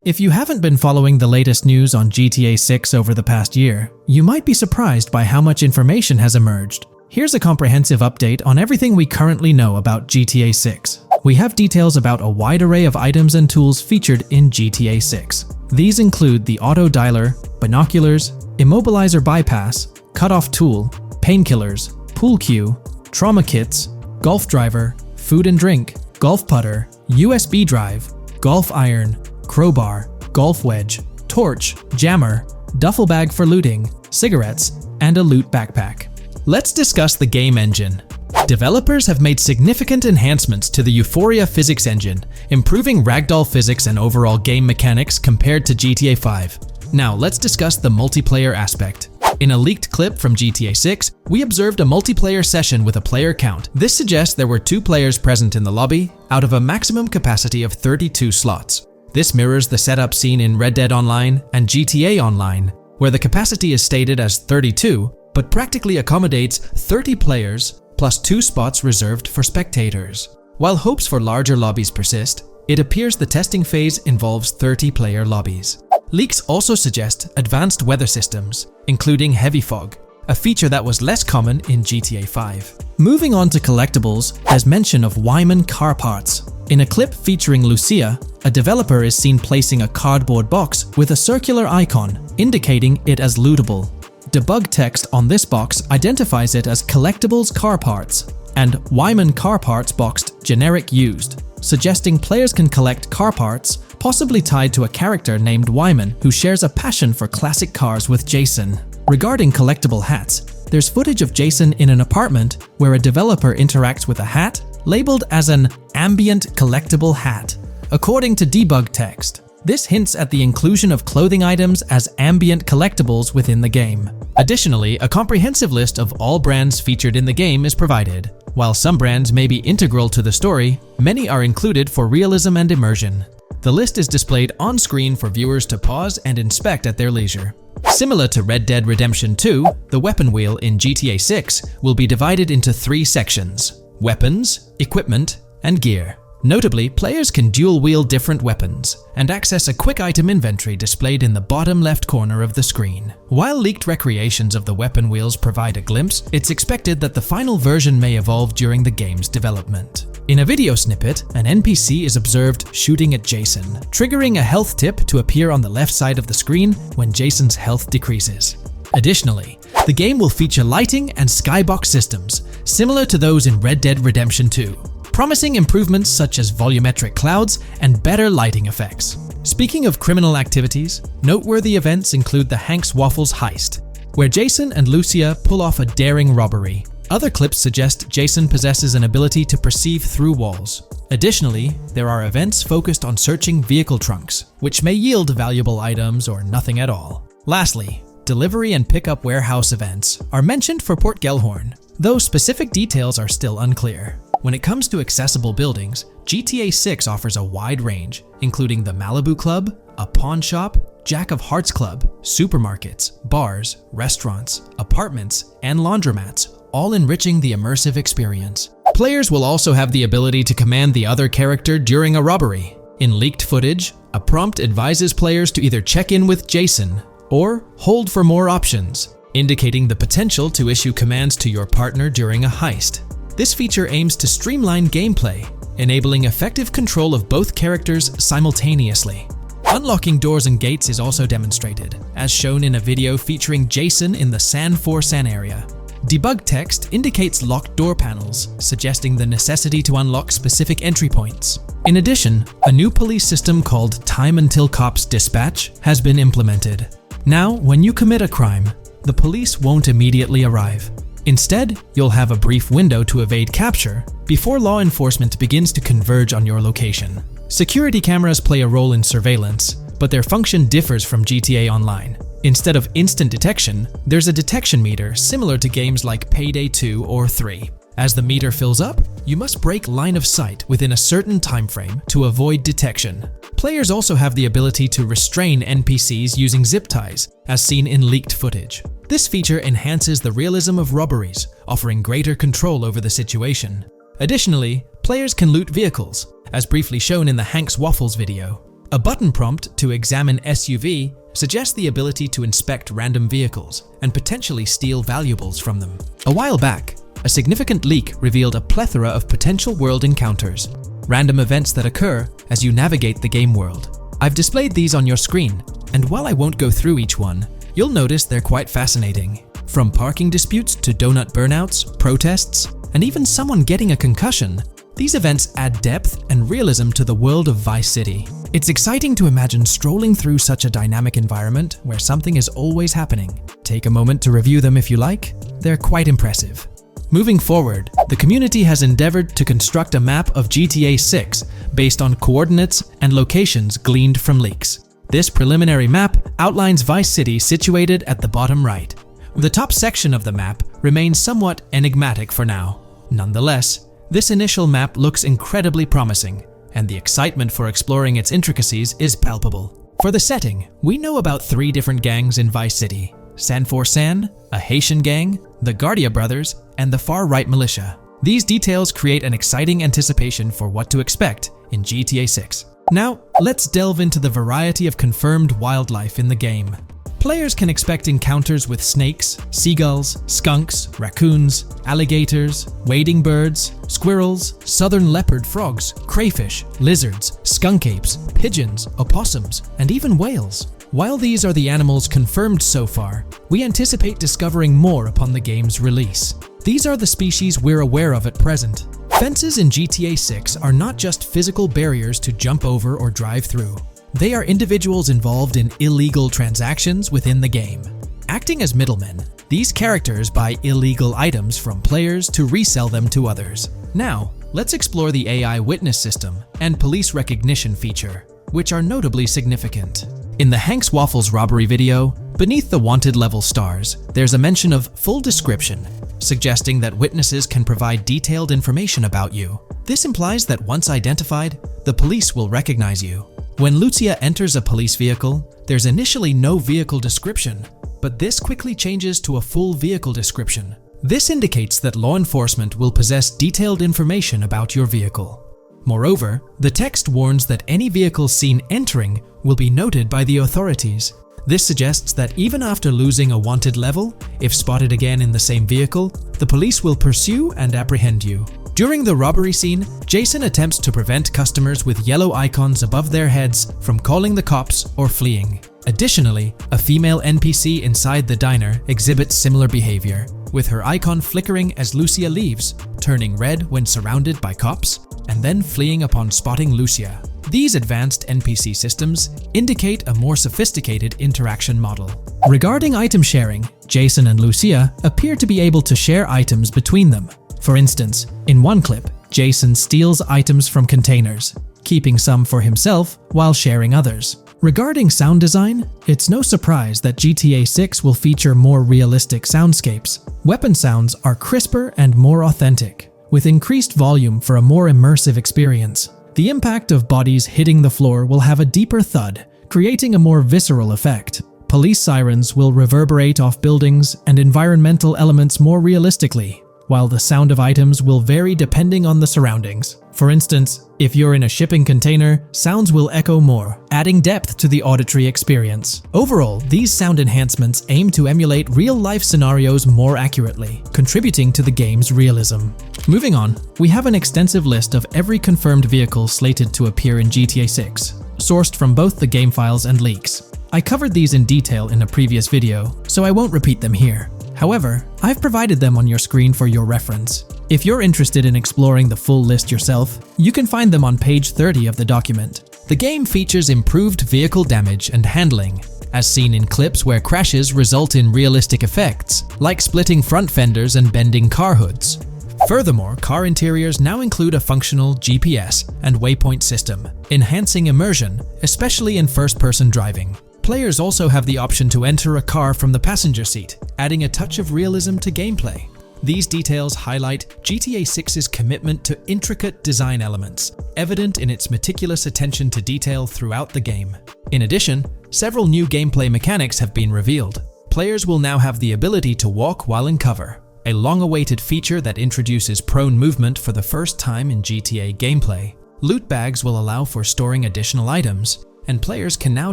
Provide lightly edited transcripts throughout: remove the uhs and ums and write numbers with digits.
If you haven't been following the latest news on GTA 6 over the past year, you might be surprised by how much information has emerged. Here's a comprehensive update on everything we currently know about GTA 6. We have details about a wide array of items and tools featured in GTA 6. These include the auto dialer, binoculars, immobilizer bypass, cutoff tool, painkillers, pool cue, trauma kits, golf driver, food and drink, golf putter, USB drive, golf iron, crowbar, golf wedge, torch, jammer, duffel bag for looting, cigarettes, and a loot backpack. Let's discuss the game engine. Developers have made significant enhancements to the Euphoria physics engine, improving ragdoll physics and overall game mechanics compared to GTA 5. Now let's discuss the multiplayer aspect. In a leaked clip from GTA 6, we observed a multiplayer session with a player count. This suggests there were 2 players present in the lobby, out of a maximum capacity of 32 slots. This mirrors the setup seen in Red Dead Online and GTA Online, where the capacity is stated as 32, but practically accommodates 30 players plus 2 spots reserved for spectators. While hopes for larger lobbies persist, it appears the testing phase involves 30-player lobbies. Leaks also suggest advanced weather systems, including heavy fog, a feature that was less common in GTA 5. Moving on to collectibles, there's mention of Wyman car parts. In a clip featuring Lucia, a developer is seen placing a cardboard box with a circular icon, indicating it as lootable. Debug text on this box identifies it as Collectibles Car Parts and Wyman Car Parts boxed Generic Used, suggesting players can collect car parts, possibly tied to a character named Wyman who shares a passion for classic cars with Jason. Regarding collectible hats, there's footage of Jason in an apartment where a developer interacts with a hat labeled as an ambient collectible hat. According to debug text, this hints at the inclusion of clothing items as ambient collectibles within the game. Additionally, a comprehensive list of all brands featured in the game is provided. While some brands may be integral to the story, many are included for realism and immersion. The list is displayed on screen for viewers to pause and inspect at their leisure. Similar to Red Dead Redemption 2, the weapon wheel in GTA 6 will be divided into 3 sections: weapons, equipment, and gear. Notably, players can dual-wield different weapons and access a quick item inventory displayed in the bottom left corner of the screen. While leaked recreations of the weapon wheels provide a glimpse, it's expected that the final version may evolve during the game's development. In a video snippet, an NPC is observed shooting at Jason, triggering a health tip to appear on the left side of the screen when Jason's health decreases. Additionally, the game will feature lighting and skybox systems, similar to those in Red Dead Redemption 2. Promising improvements such as volumetric clouds and better lighting effects. Speaking of criminal activities, noteworthy events include the Hank's Waffles heist, where Jason and Lucia pull off a daring robbery. Other clips suggest Jason possesses an ability to perceive through walls. Additionally, there are events focused on searching vehicle trunks, which may yield valuable items or nothing at all. Lastly, delivery and pickup warehouse events are mentioned for Port Gellhorn, though specific details are still unclear. When it comes to accessible buildings, GTA 6 offers a wide range, including the Malibu Club, a pawn shop, Jack of Hearts Club, supermarkets, bars, restaurants, apartments, and laundromats, all enriching the immersive experience. Players will also have the ability to command the other character during a robbery. In leaked footage, a prompt advises players to either check in with Jason or hold for more options, indicating the potential to issue commands to your partner during a heist. This feature aims to streamline gameplay, enabling effective control of both characters simultaneously. Unlocking doors and gates is also demonstrated, as shown in a video featuring Jason in the San Forsan area. Debug text indicates locked door panels, suggesting the necessity to unlock specific entry points. In addition, a new police system called Time Until Cops Dispatch has been implemented. Now, when you commit a crime, the police won't immediately arrive. Instead, you'll have a brief window to evade capture before law enforcement begins to converge on your location. Security cameras play a role in surveillance, but their function differs from GTA Online. Instead of instant detection, there's a detection meter similar to games like Payday 2 or 3. As the meter fills up, you must break line of sight within a certain time frame to avoid detection. Players also have the ability to restrain NPCs using zip ties, as seen in leaked footage. This feature enhances the realism of robberies, offering greater control over the situation. Additionally, players can loot vehicles, as briefly shown in the Hank's Waffles video. A button prompt to examine SUV suggests the ability to inspect random vehicles and potentially steal valuables from them. A while back, a significant leak revealed a plethora of potential world encounters, random events that occur as you navigate the game world. I've displayed these on your screen, and while I won't go through each one, you'll notice they're quite fascinating. From parking disputes to donut burnouts, protests, and even someone getting a concussion, these events add depth and realism to the world of Vice City. It's exciting to imagine strolling through such a dynamic environment where something is always happening. Take a moment to review them if you like. They're quite impressive. Moving forward, the community has endeavored to construct a map of GTA 6 based on coordinates and locations gleaned from leaks. This preliminary map outlines Vice City situated at the bottom right. The top section of the map remains somewhat enigmatic for now. Nonetheless, this initial map looks incredibly promising, and the excitement for exploring its intricacies is palpable. For the setting, we know about 3 different gangs in Vice City: San4San, a Haitian gang, the Guardia Brothers, and the far-right militia. These details create an exciting anticipation for what to expect in GTA 6. Now, let's delve into the variety of confirmed wildlife in the game. Players can expect encounters with snakes, seagulls, skunks, raccoons, alligators, wading birds, squirrels, southern leopard frogs, crayfish, lizards, skunk apes, pigeons, opossums, and even whales. While these are the animals confirmed so far, we anticipate discovering more upon the game's release. These are the species we're aware of at present. Fences in GTA 6 are not just physical barriers to jump over or drive through. They are individuals involved in illegal transactions within the game. Acting as middlemen, these characters buy illegal items from players to resell them to others. Now, let's explore the AI witness system and police recognition feature, which are notably significant. In the Hank's Waffles robbery video, beneath the wanted level stars, there's a mention of full description, suggesting that witnesses can provide detailed information about you. This implies that once identified, the police will recognize you. When Lucia enters a police vehicle, there's initially no vehicle description, but this quickly changes to a full vehicle description. This indicates that law enforcement will possess detailed information about your vehicle. Moreover, the text warns that any vehicle seen entering will be noted by the authorities. This suggests that even after losing a wanted level, if spotted again in the same vehicle, the police will pursue and apprehend you. During the robbery scene, Jason attempts to prevent customers with yellow icons above their heads from calling the cops or fleeing. Additionally, a female NPC inside the diner exhibits similar behavior, with her icon flickering as Lucia leaves, turning red when surrounded by cops, and then fleeing upon spotting Lucia. These advanced NPC systems indicate a more sophisticated interaction model. Regarding item sharing, Jason and Lucia appear to be able to share items between them. For instance, in one clip, Jason steals items from containers, keeping some for himself while sharing others. Regarding sound design, it's no surprise that GTA 6 will feature more realistic soundscapes. Weapon sounds are crisper and more authentic, with increased volume for a more immersive experience. The impact of bodies hitting the floor will have a deeper thud, creating a more visceral effect. Police sirens will reverberate off buildings and environmental elements more realistically, while the sound of items will vary depending on the surroundings. For instance, if you're in a shipping container, sounds will echo more, adding depth to the auditory experience. Overall, these sound enhancements aim to emulate real-life scenarios more accurately, contributing to the game's realism. Moving on, we have an extensive list of every confirmed vehicle slated to appear in GTA 6, sourced from both the game files and leaks. I covered these in detail in a previous video, so I won't repeat them here. However, I've provided them on your screen for your reference. If you're interested in exploring the full list yourself, you can find them on page 30 of the document. The game features improved vehicle damage and handling, as seen in clips where crashes result in realistic effects, like splitting front fenders and bending car hoods. Furthermore, car interiors now include a functional GPS and waypoint system, enhancing immersion, especially in first-person driving. Players also have the option to enter a car from the passenger seat, adding a touch of realism to gameplay. These details highlight GTA 6's commitment to intricate design elements, evident in its meticulous attention to detail throughout the game. In addition, several new gameplay mechanics have been revealed. Players will now have the ability to walk while in cover, a long-awaited feature that introduces prone movement for the first time in GTA gameplay. Loot bags will allow for storing additional items, and players can now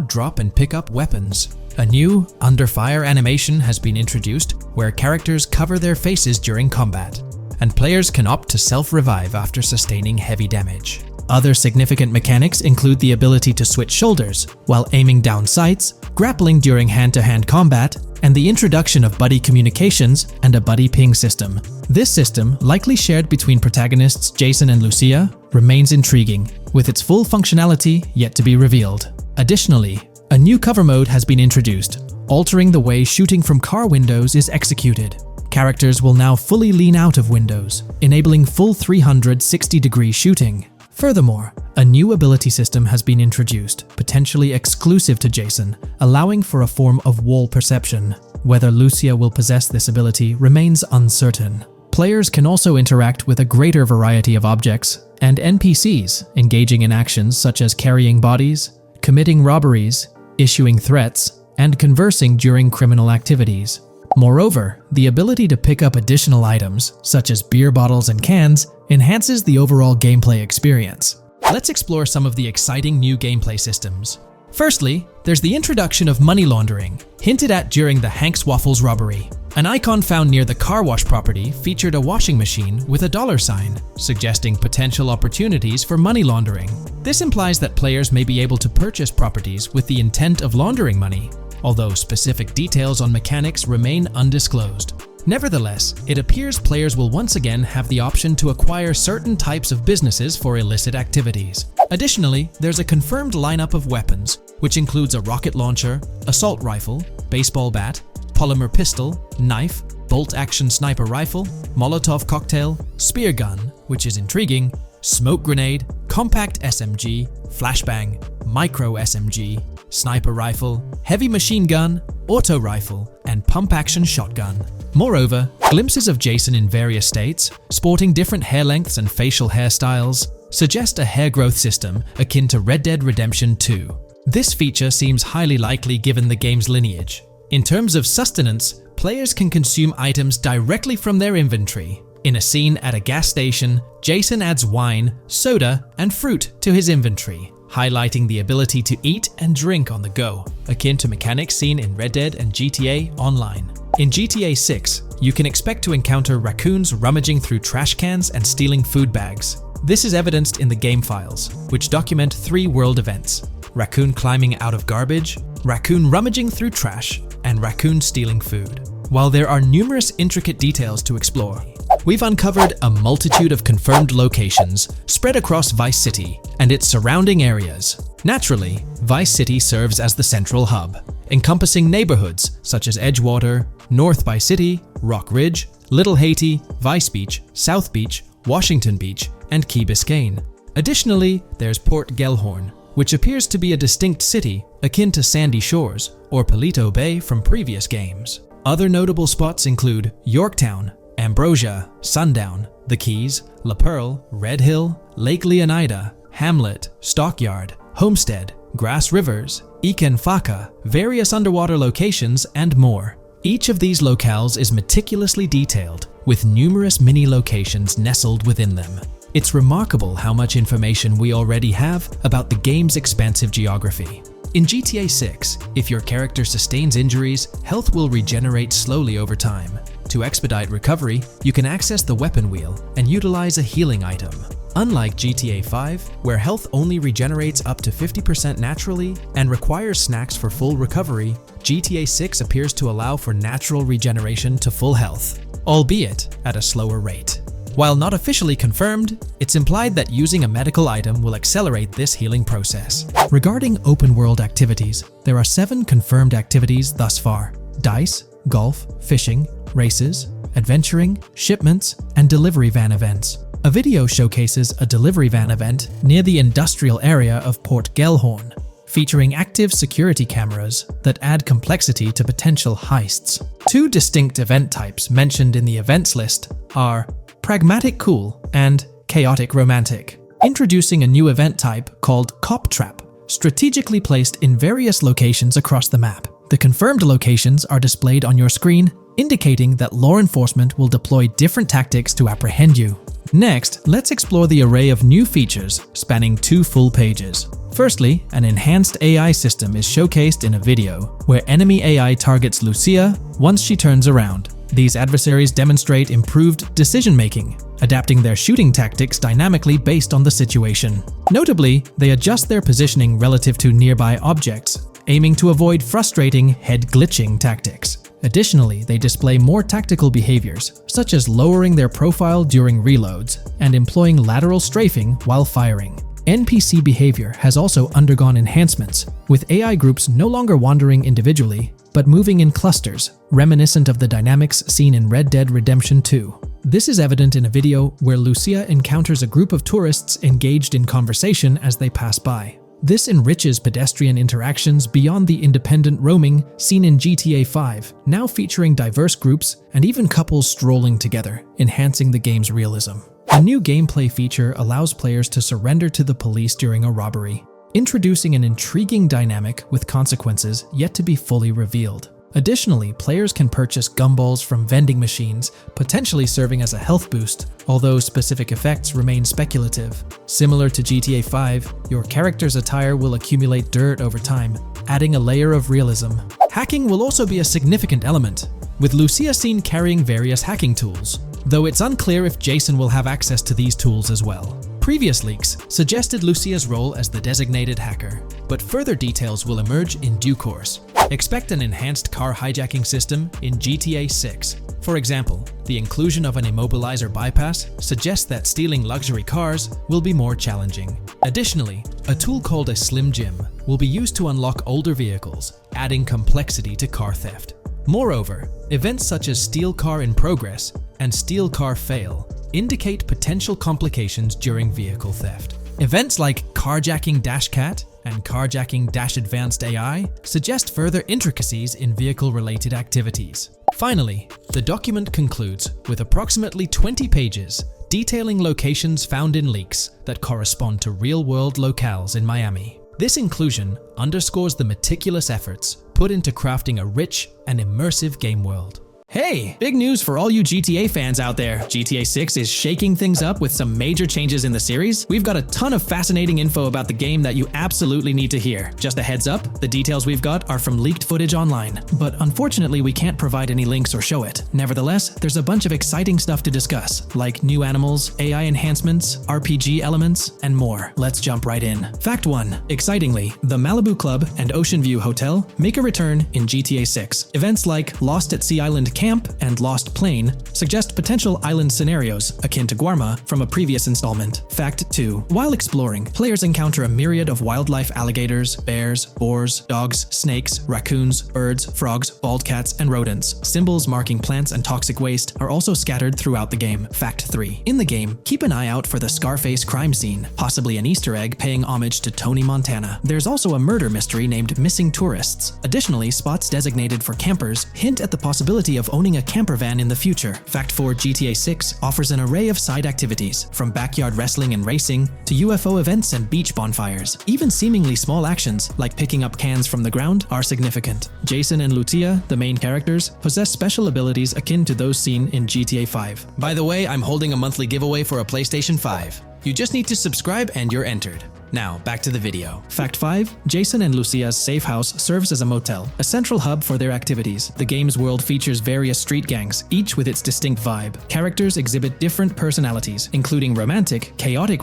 drop and pick up weapons. A new under fire animation has been introduced where characters cover their faces during combat, and players can opt to self-revive after sustaining heavy damage. Other significant mechanics include the ability to switch shoulders while aiming down sights, grappling during hand-to-hand combat, and the introduction of buddy communications and a buddy ping system. This system, likely shared between protagonists Jason and Lucia, remains intriguing, with its full functionality yet to be revealed. Additionally, a new cover mode has been introduced, altering the way shooting from car windows is executed. Characters will now fully lean out of windows, enabling full 360-degree shooting. Furthermore, a new ability system has been introduced, potentially exclusive to Jason, allowing for a form of wall perception. Whether Lucia will possess this ability remains uncertain. Players can also interact with a greater variety of objects and NPCs, engaging in actions such as carrying bodies, committing robberies, issuing threats, and conversing during criminal activities. Moreover, the ability to pick up additional items, such as beer bottles and cans, enhances the overall gameplay experience. Let's explore some of the exciting new gameplay systems. Firstly, there's the introduction of money laundering, hinted at during the Hank's Waffles robbery. An icon found near the car wash property featured a washing machine with a dollar sign, suggesting potential opportunities for money laundering. This implies that players may be able to purchase properties with the intent of laundering money, although specific details on mechanics remain undisclosed. Nevertheless, it appears players will once again have the option to acquire certain types of businesses for illicit activities. Additionally, there's a confirmed lineup of weapons, which includes a rocket launcher, assault rifle, baseball bat, polymer pistol, knife, bolt-action sniper rifle, Molotov cocktail, spear gun, which is intriguing, smoke grenade, compact SMG, flashbang, micro SMG, sniper rifle, heavy machine gun, auto rifle, and pump-action shotgun. Moreover, glimpses of Jason in various states, sporting different hair lengths and facial hairstyles, suggest a hair growth system akin to Red Dead Redemption 2. This feature seems highly likely given the game's lineage. In terms of sustenance, players can consume items directly from their inventory. In a scene at a gas station, Jason adds wine, soda, and fruit to his inventory, highlighting the ability to eat and drink on the go, akin to mechanics seen in Red Dead and GTA Online. In GTA 6, you can expect to encounter raccoons rummaging through trash cans and stealing food bags. This is evidenced in the game files, which document 3 world events: raccoon climbing out of garbage, raccoon rummaging through trash, and raccoon stealing food. While there are numerous intricate details to explore, we've uncovered a multitude of confirmed locations spread across Vice City and its surrounding areas. Naturally, Vice City serves as the central hub, encompassing neighborhoods such as Edgewater, North Vice City, Rock Ridge, Little Haiti, Vice Beach, South Beach, Washington Beach, and Key Biscayne. Additionally, there's Port Gellhorn, which appears to be a distinct city akin to Sandy Shores or Paleto Bay from previous games. Other notable spots include Yorktown, Ambrosia, Sundown, The Keys, La Pearl, Red Hill, Lake Leonida, Hamlet, Stockyard, Homestead, Grass Rivers, Ikenfaka, various underwater locations, and more. Each of these locales is meticulously detailed, with numerous mini-locations nestled within them. It's remarkable how much information we already have about the game's expansive geography. In GTA 6, if your character sustains injuries, health will regenerate slowly over time. To expedite recovery, you can access the weapon wheel and utilize a healing item. Unlike GTA 5, where health only regenerates up to 50% naturally and requires snacks for full recovery, GTA 6 appears to allow for natural regeneration to full health, albeit at a slower rate. While not officially confirmed, it's implied that using a medical item will accelerate this healing process. Regarding open-world activities, there are 7 confirmed activities thus far: dice, golf, fishing, races, adventuring, shipments, and delivery van events. A video showcases a delivery van event near the industrial area of Port Gellhorn, featuring active security cameras that add complexity to potential heists. 2 distinct event types mentioned in the events list are Pragmatic Cool and Chaotic Romantic, introducing a new event type called Cop Trap, strategically placed in various locations across the map. The confirmed locations are displayed on your screen, indicating that law enforcement will deploy different tactics to apprehend you. Next, let's explore the array of new features spanning 2 full pages. Firstly, an enhanced AI system is showcased in a video, where enemy AI targets Lucia once she turns around. These adversaries demonstrate improved decision-making, adapting their shooting tactics dynamically based on the situation. Notably, they adjust their positioning relative to nearby objects, aiming to avoid frustrating head-glitching tactics. Additionally, they display more tactical behaviors, such as lowering their profile during reloads and employing lateral strafing while firing. NPC behavior has also undergone enhancements, with AI groups no longer wandering individually, but moving in clusters, reminiscent of the dynamics seen in Red Dead Redemption 2. This is evident in a video where Lucia encounters a group of tourists engaged in conversation as they pass by. This enriches pedestrian interactions beyond the independent roaming seen in GTA 5, now featuring diverse groups and even couples strolling together, enhancing the game's realism. A new gameplay feature allows players to surrender to the police during a robbery, introducing an intriguing dynamic with consequences yet to be fully revealed. Additionally, players can purchase gumballs from vending machines, potentially serving as a health boost, although specific effects remain speculative. Similar to GTA 5, your character's attire will accumulate dirt over time, adding a layer of realism. Hacking will also be a significant element, with Lucia seen carrying various hacking tools, though it's unclear if Jason will have access to these tools as well. Previous leaks suggested Lucia's role as the designated hacker, but further details will emerge in due course. Expect an enhanced car hijacking system in GTA 6. For example, the inclusion of an immobilizer bypass suggests that stealing luxury cars will be more challenging. Additionally, a tool called a Slim Jim will be used to unlock older vehicles, adding complexity to car theft. Moreover, events such as Steal Car in Progress and Steal Car Fail indicate potential complications during vehicle theft. Events like Carjacking Cat and Carjacking Advanced AI suggest further intricacies in vehicle-related activities. Finally, the document concludes with approximately 20 pages detailing locations found in leaks that correspond to real-world locales in Miami. This inclusion underscores the meticulous efforts put into crafting a rich and immersive game world. Hey, big news for all you GTA fans out there. GTA 6 is shaking things up with some major changes in the series. We've got a ton of fascinating info about the game that you absolutely need to hear. Just a heads up, the details we've got are from leaked footage online, but unfortunately we can't provide any links or show it. Nevertheless, there's a bunch of exciting stuff to discuss, like new animals, AI enhancements, RPG elements, and more. Let's jump right in. Fact 1. Excitingly, the Malibu Club and Ocean View Hotel make a return in GTA 6. Events like Lost at Sea Island Camp and Lost Plane suggest potential island scenarios akin to Guarma from a previous installment. Fact 2. While exploring, players encounter a myriad of wildlife: alligators, bears, boars, dogs, snakes, raccoons, birds, frogs, bald cats, and rodents. Symbols marking plants and toxic waste are also scattered throughout the game. Fact 3. In the game, keep an eye out for the Scarface crime scene, possibly an Easter egg paying homage to Tony Montana. There's also a murder mystery named Missing Tourists. Additionally, spots designated for campers hint at the possibility of owning a camper van in the future. Fact 4. GTA 6 offers an array of side activities, from backyard wrestling and racing to UFO events and beach bonfires. Even seemingly small actions, like picking up cans from the ground, are significant. Jason and Lucia, the main characters, possess special abilities akin to those seen in GTA 5. By the way, I'm holding a monthly giveaway for a PlayStation 5. You just need to subscribe and you're entered. Now, back to the video. Fact 5. Jason and Lucia's safe house serves as a motel, a central hub for their activities. The game's world features various street gangs, each with its distinct vibe. Characters exhibit different personalities, including romantic, chaotic,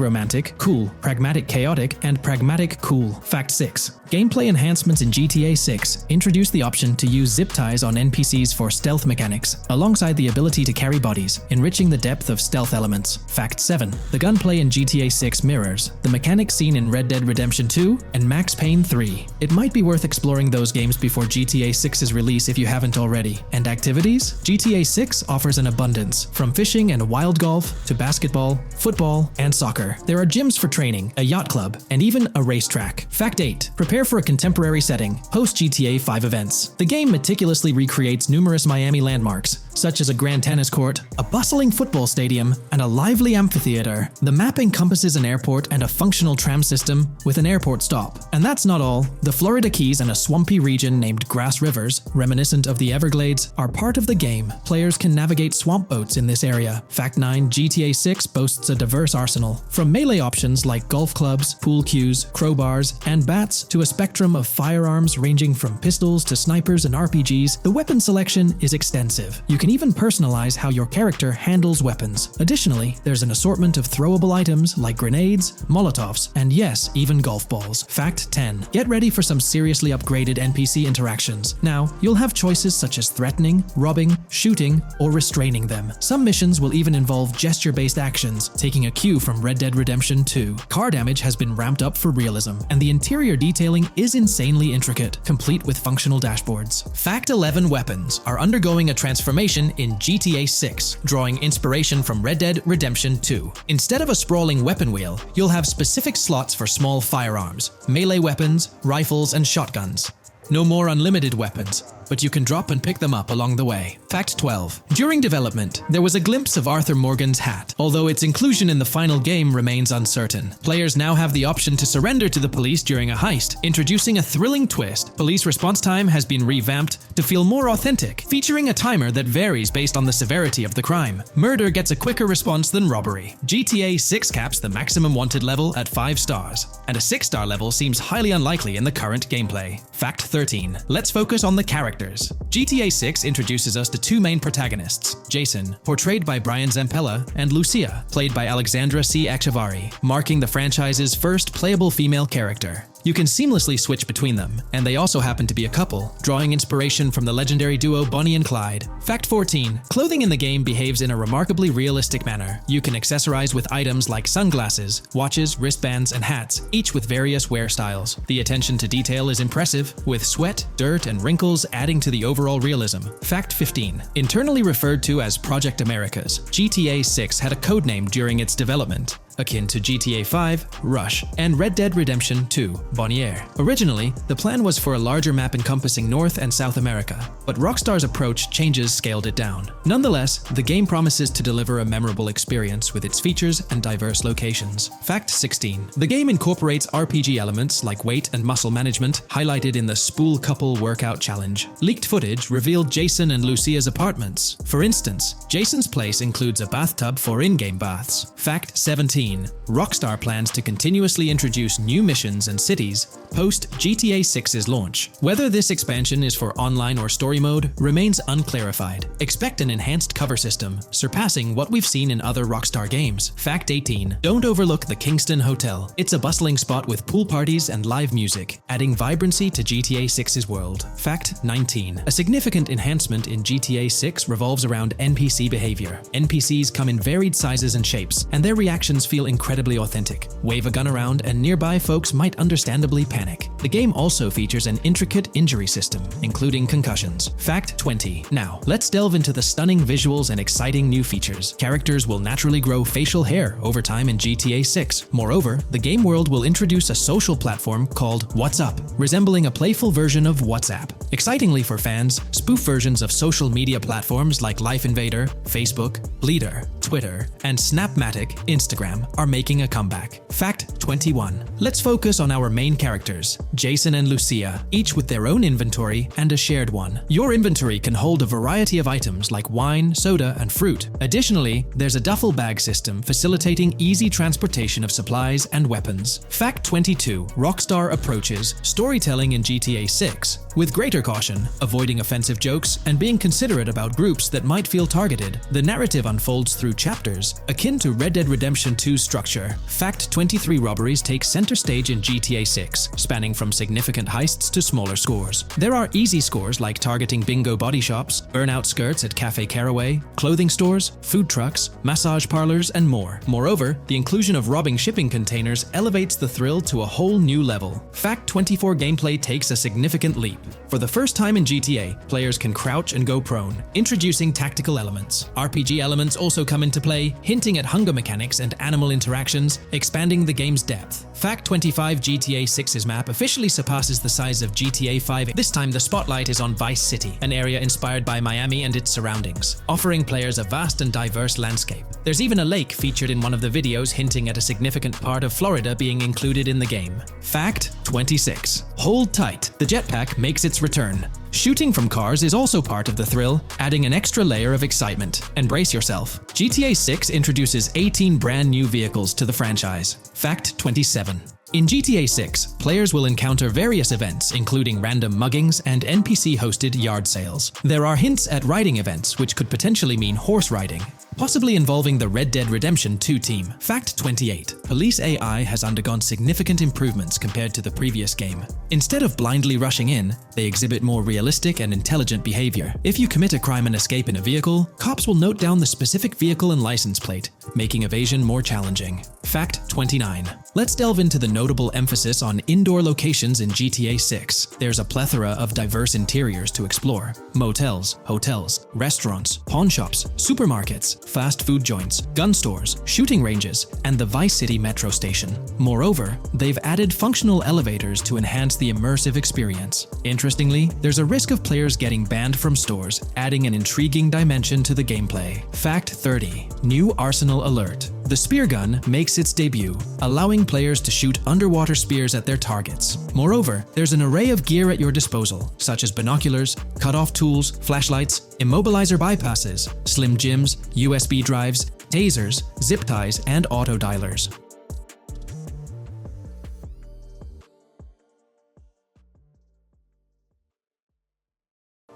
cool, pragmatic, and pragmatic cool. Fact 6. Gameplay enhancements in GTA 6 introduce the option to use zip ties on NPCs for stealth mechanics, alongside the ability to carry bodies, enriching the depth of stealth elements. Fact 7. The gunplay in GTA 6 mirrors the mechanics seen in Red Dead Redemption 2 and Max Payne 3. It might be worth exploring those games before GTA 6's release if you haven't already. And activities? GTA 6 offers an abundance, from fishing and wild golf to basketball, football, and soccer. There are gyms for training, a yacht club, and even a racetrack. Fact 8. Prepare for a contemporary setting, post GTA 5 events. The game meticulously recreates numerous Miami landmarks, such as a grand tennis court, a bustling football stadium, and a lively amphitheater. The map encompasses an airport and a functional tram tram system with an airport stop. And that's not all. The Florida Keys and a swampy region named Grass Rivers, reminiscent of the Everglades, are part of the game. Players can navigate swamp boats in this area. Fact 9, GTA 6 boasts a diverse arsenal. From melee options like golf clubs, pool cues, crowbars, and bats to a spectrum of firearms ranging from pistols to snipers and RPGs, the weapon selection is extensive. You can even personalize how your character handles weapons. Additionally, there's an assortment of throwable items like grenades, molotovs, and yes, even golf balls. Fact 10. Get ready for some seriously upgraded NPC interactions. Now, you'll have choices such as threatening, robbing, shooting, or restraining them. Some missions will even involve gesture-based actions, taking a cue from Red Dead Redemption 2. Car damage has been ramped up for realism, and the interior detailing is insanely intricate, complete with functional dashboards. Fact 11. Weapons are undergoing a transformation in GTA 6, drawing inspiration from Red Dead Redemption 2. Instead of a sprawling weapon wheel, you'll have specific slots for small firearms, melee weapons, rifles, and shotguns. No more unlimited weapons, but you can drop and pick them up along the way. Fact 12. During development, there was a glimpse of Arthur Morgan's hat, although its inclusion in the final game remains uncertain. Players now have the option to surrender to the police during a heist, introducing a thrilling twist. Police response time has been revamped to feel more authentic, featuring a timer that varies based on the severity of the crime. Murder gets a quicker response than robbery. GTA 6 caps the maximum wanted level at 5 stars, and a 6-star level seems highly unlikely in the current gameplay. Fact 13. Let's focus on the characters. GTA 6 introduces us to two main protagonists, Jason, portrayed by Brian Zampella, and Lucia, played by Alexandra C. Echevarri, marking the franchise's first playable female character. You can seamlessly switch between them, and they also happen to be a couple, drawing inspiration from the legendary duo Bonnie and Clyde. Fact 14. Clothing in the game behaves in a remarkably realistic manner. You can accessorize with items like sunglasses, watches, wristbands, and hats, each with various wear styles. The attention to detail is impressive, with sweat, dirt, and wrinkles adding to the overall realism. Fact 15. Internally referred to as Project Americas, GTA 6 had a codename during its development, akin to GTA 5, Rush, and Red Dead Redemption 2, Bonnier. Originally, the plan was for a larger map encompassing North and South America, but Rockstar's approach changes scaled it down. Nonetheless, the game promises to deliver a memorable experience with its features and diverse locations. Fact 16. The game incorporates RPG elements like weight and muscle management, highlighted in the Spool Couple Workout Challenge. Leaked footage revealed Jason and Lucia's apartments. For instance, Jason's place includes a bathtub for in-game baths. Fact 17. Rockstar plans to continuously introduce new missions and cities post GTA 6's launch. Whether this expansion is for online or story mode remains unclarified. Expect an enhanced cover system, surpassing what we've seen in other Rockstar games. Fact 18. Don't overlook the Kingston Hotel. It's a bustling spot with pool parties and live music, adding vibrancy to GTA 6's world. Fact 19. A significant enhancement in GTA 6 revolves around NPC behavior. NPCs come in varied sizes and shapes, and their reactions feel incredibly authentic. Wave a gun around and nearby folks might understandably panic. The game also features an intricate injury system, including concussions. Fact 20. Now, let's delve into the stunning visuals and exciting new features. Characters will naturally grow facial hair over time in GTA 6. Moreover, the game world will introduce a social platform called WhatsApp, resembling a playful version of WhatsApp. Excitingly for fans, spoof versions of social media platforms like Life Invader, Facebook, Bleeder, Twitter, and Snapmatic, Instagram, are making a comeback. Fact 21. Let's focus on our main characters, Jason and Lucia, each with their own inventory and a shared one. Your inventory can hold a variety of items like wine, soda, and fruit. Additionally, there's a duffel bag system facilitating easy transportation of supplies and weapons. Fact 22. Rockstar approaches storytelling in GTA 6 with greater caution, avoiding offensive jokes and being considerate about groups that might feel targeted. The narrative unfolds through chapters, akin to Red Dead Redemption 2's structure. Fact 23. Robberies take center stage in GTA 6, spanning from significant heists to smaller scores. There are easy scores like targeting bingo body shops, burnout skirts at Cafe Caraway, clothing stores, food trucks, massage parlors, and more. Moreover, the inclusion of robbing shipping containers elevates the thrill to a whole new level. Fact 24. Gameplay takes a significant leap. For the first time in GTA, players can crouch and go prone, introducing tactical elements. RPG elements also come into play, hinting at hunger mechanics and animal interactions, expanding the game's depth. Fact 25: GTA 6's map officially surpasses the size of GTA 5. This time the spotlight is on Vice City, an area inspired by Miami and its surroundings, offering players a vast and diverse landscape. There's even a lake featured in one of the videos hinting at a significant part of Florida being included in the game. Fact 26: hold tight, the jetpack makes its return. Shooting from cars is also part of the thrill, adding an extra layer of excitement. And brace yourself. GTA 6 introduces 18 brand new vehicles to the franchise. Fact 27: in GTA 6, players will encounter various events, including random muggings and NPC-hosted yard sales. There are hints at riding events, which could potentially mean horse riding, possibly involving the Red Dead Redemption 2 team. Fact 28: police AI has undergone significant improvements compared to the previous game. Instead of blindly rushing in, they exhibit more realistic and intelligent behavior. If you commit a crime and escape in a vehicle, cops will note down the specific vehicle and license plate, making evasion more challenging. Fact 29: let's delve into the notable emphasis on indoor locations in GTA 6. There's a plethora of diverse interiors to explore: motels, hotels, restaurants, pawn shops, supermarkets, fast food joints, gun stores, shooting ranges, and the Vice City metro station. Moreover, they've added functional elevators to enhance the immersive experience. Interestingly, there's a risk of players getting banned from stores, adding an intriguing dimension to the gameplay. Fact 30: new arsenal alert. The spear gun makes its debut, allowing players to shoot underwater spears at their targets. Moreover, there's an array of gear at your disposal, such as binoculars, cut-off tools, flashlights, immobilizer bypasses, slim jims, USB drives, tasers, zip ties, and auto dialers.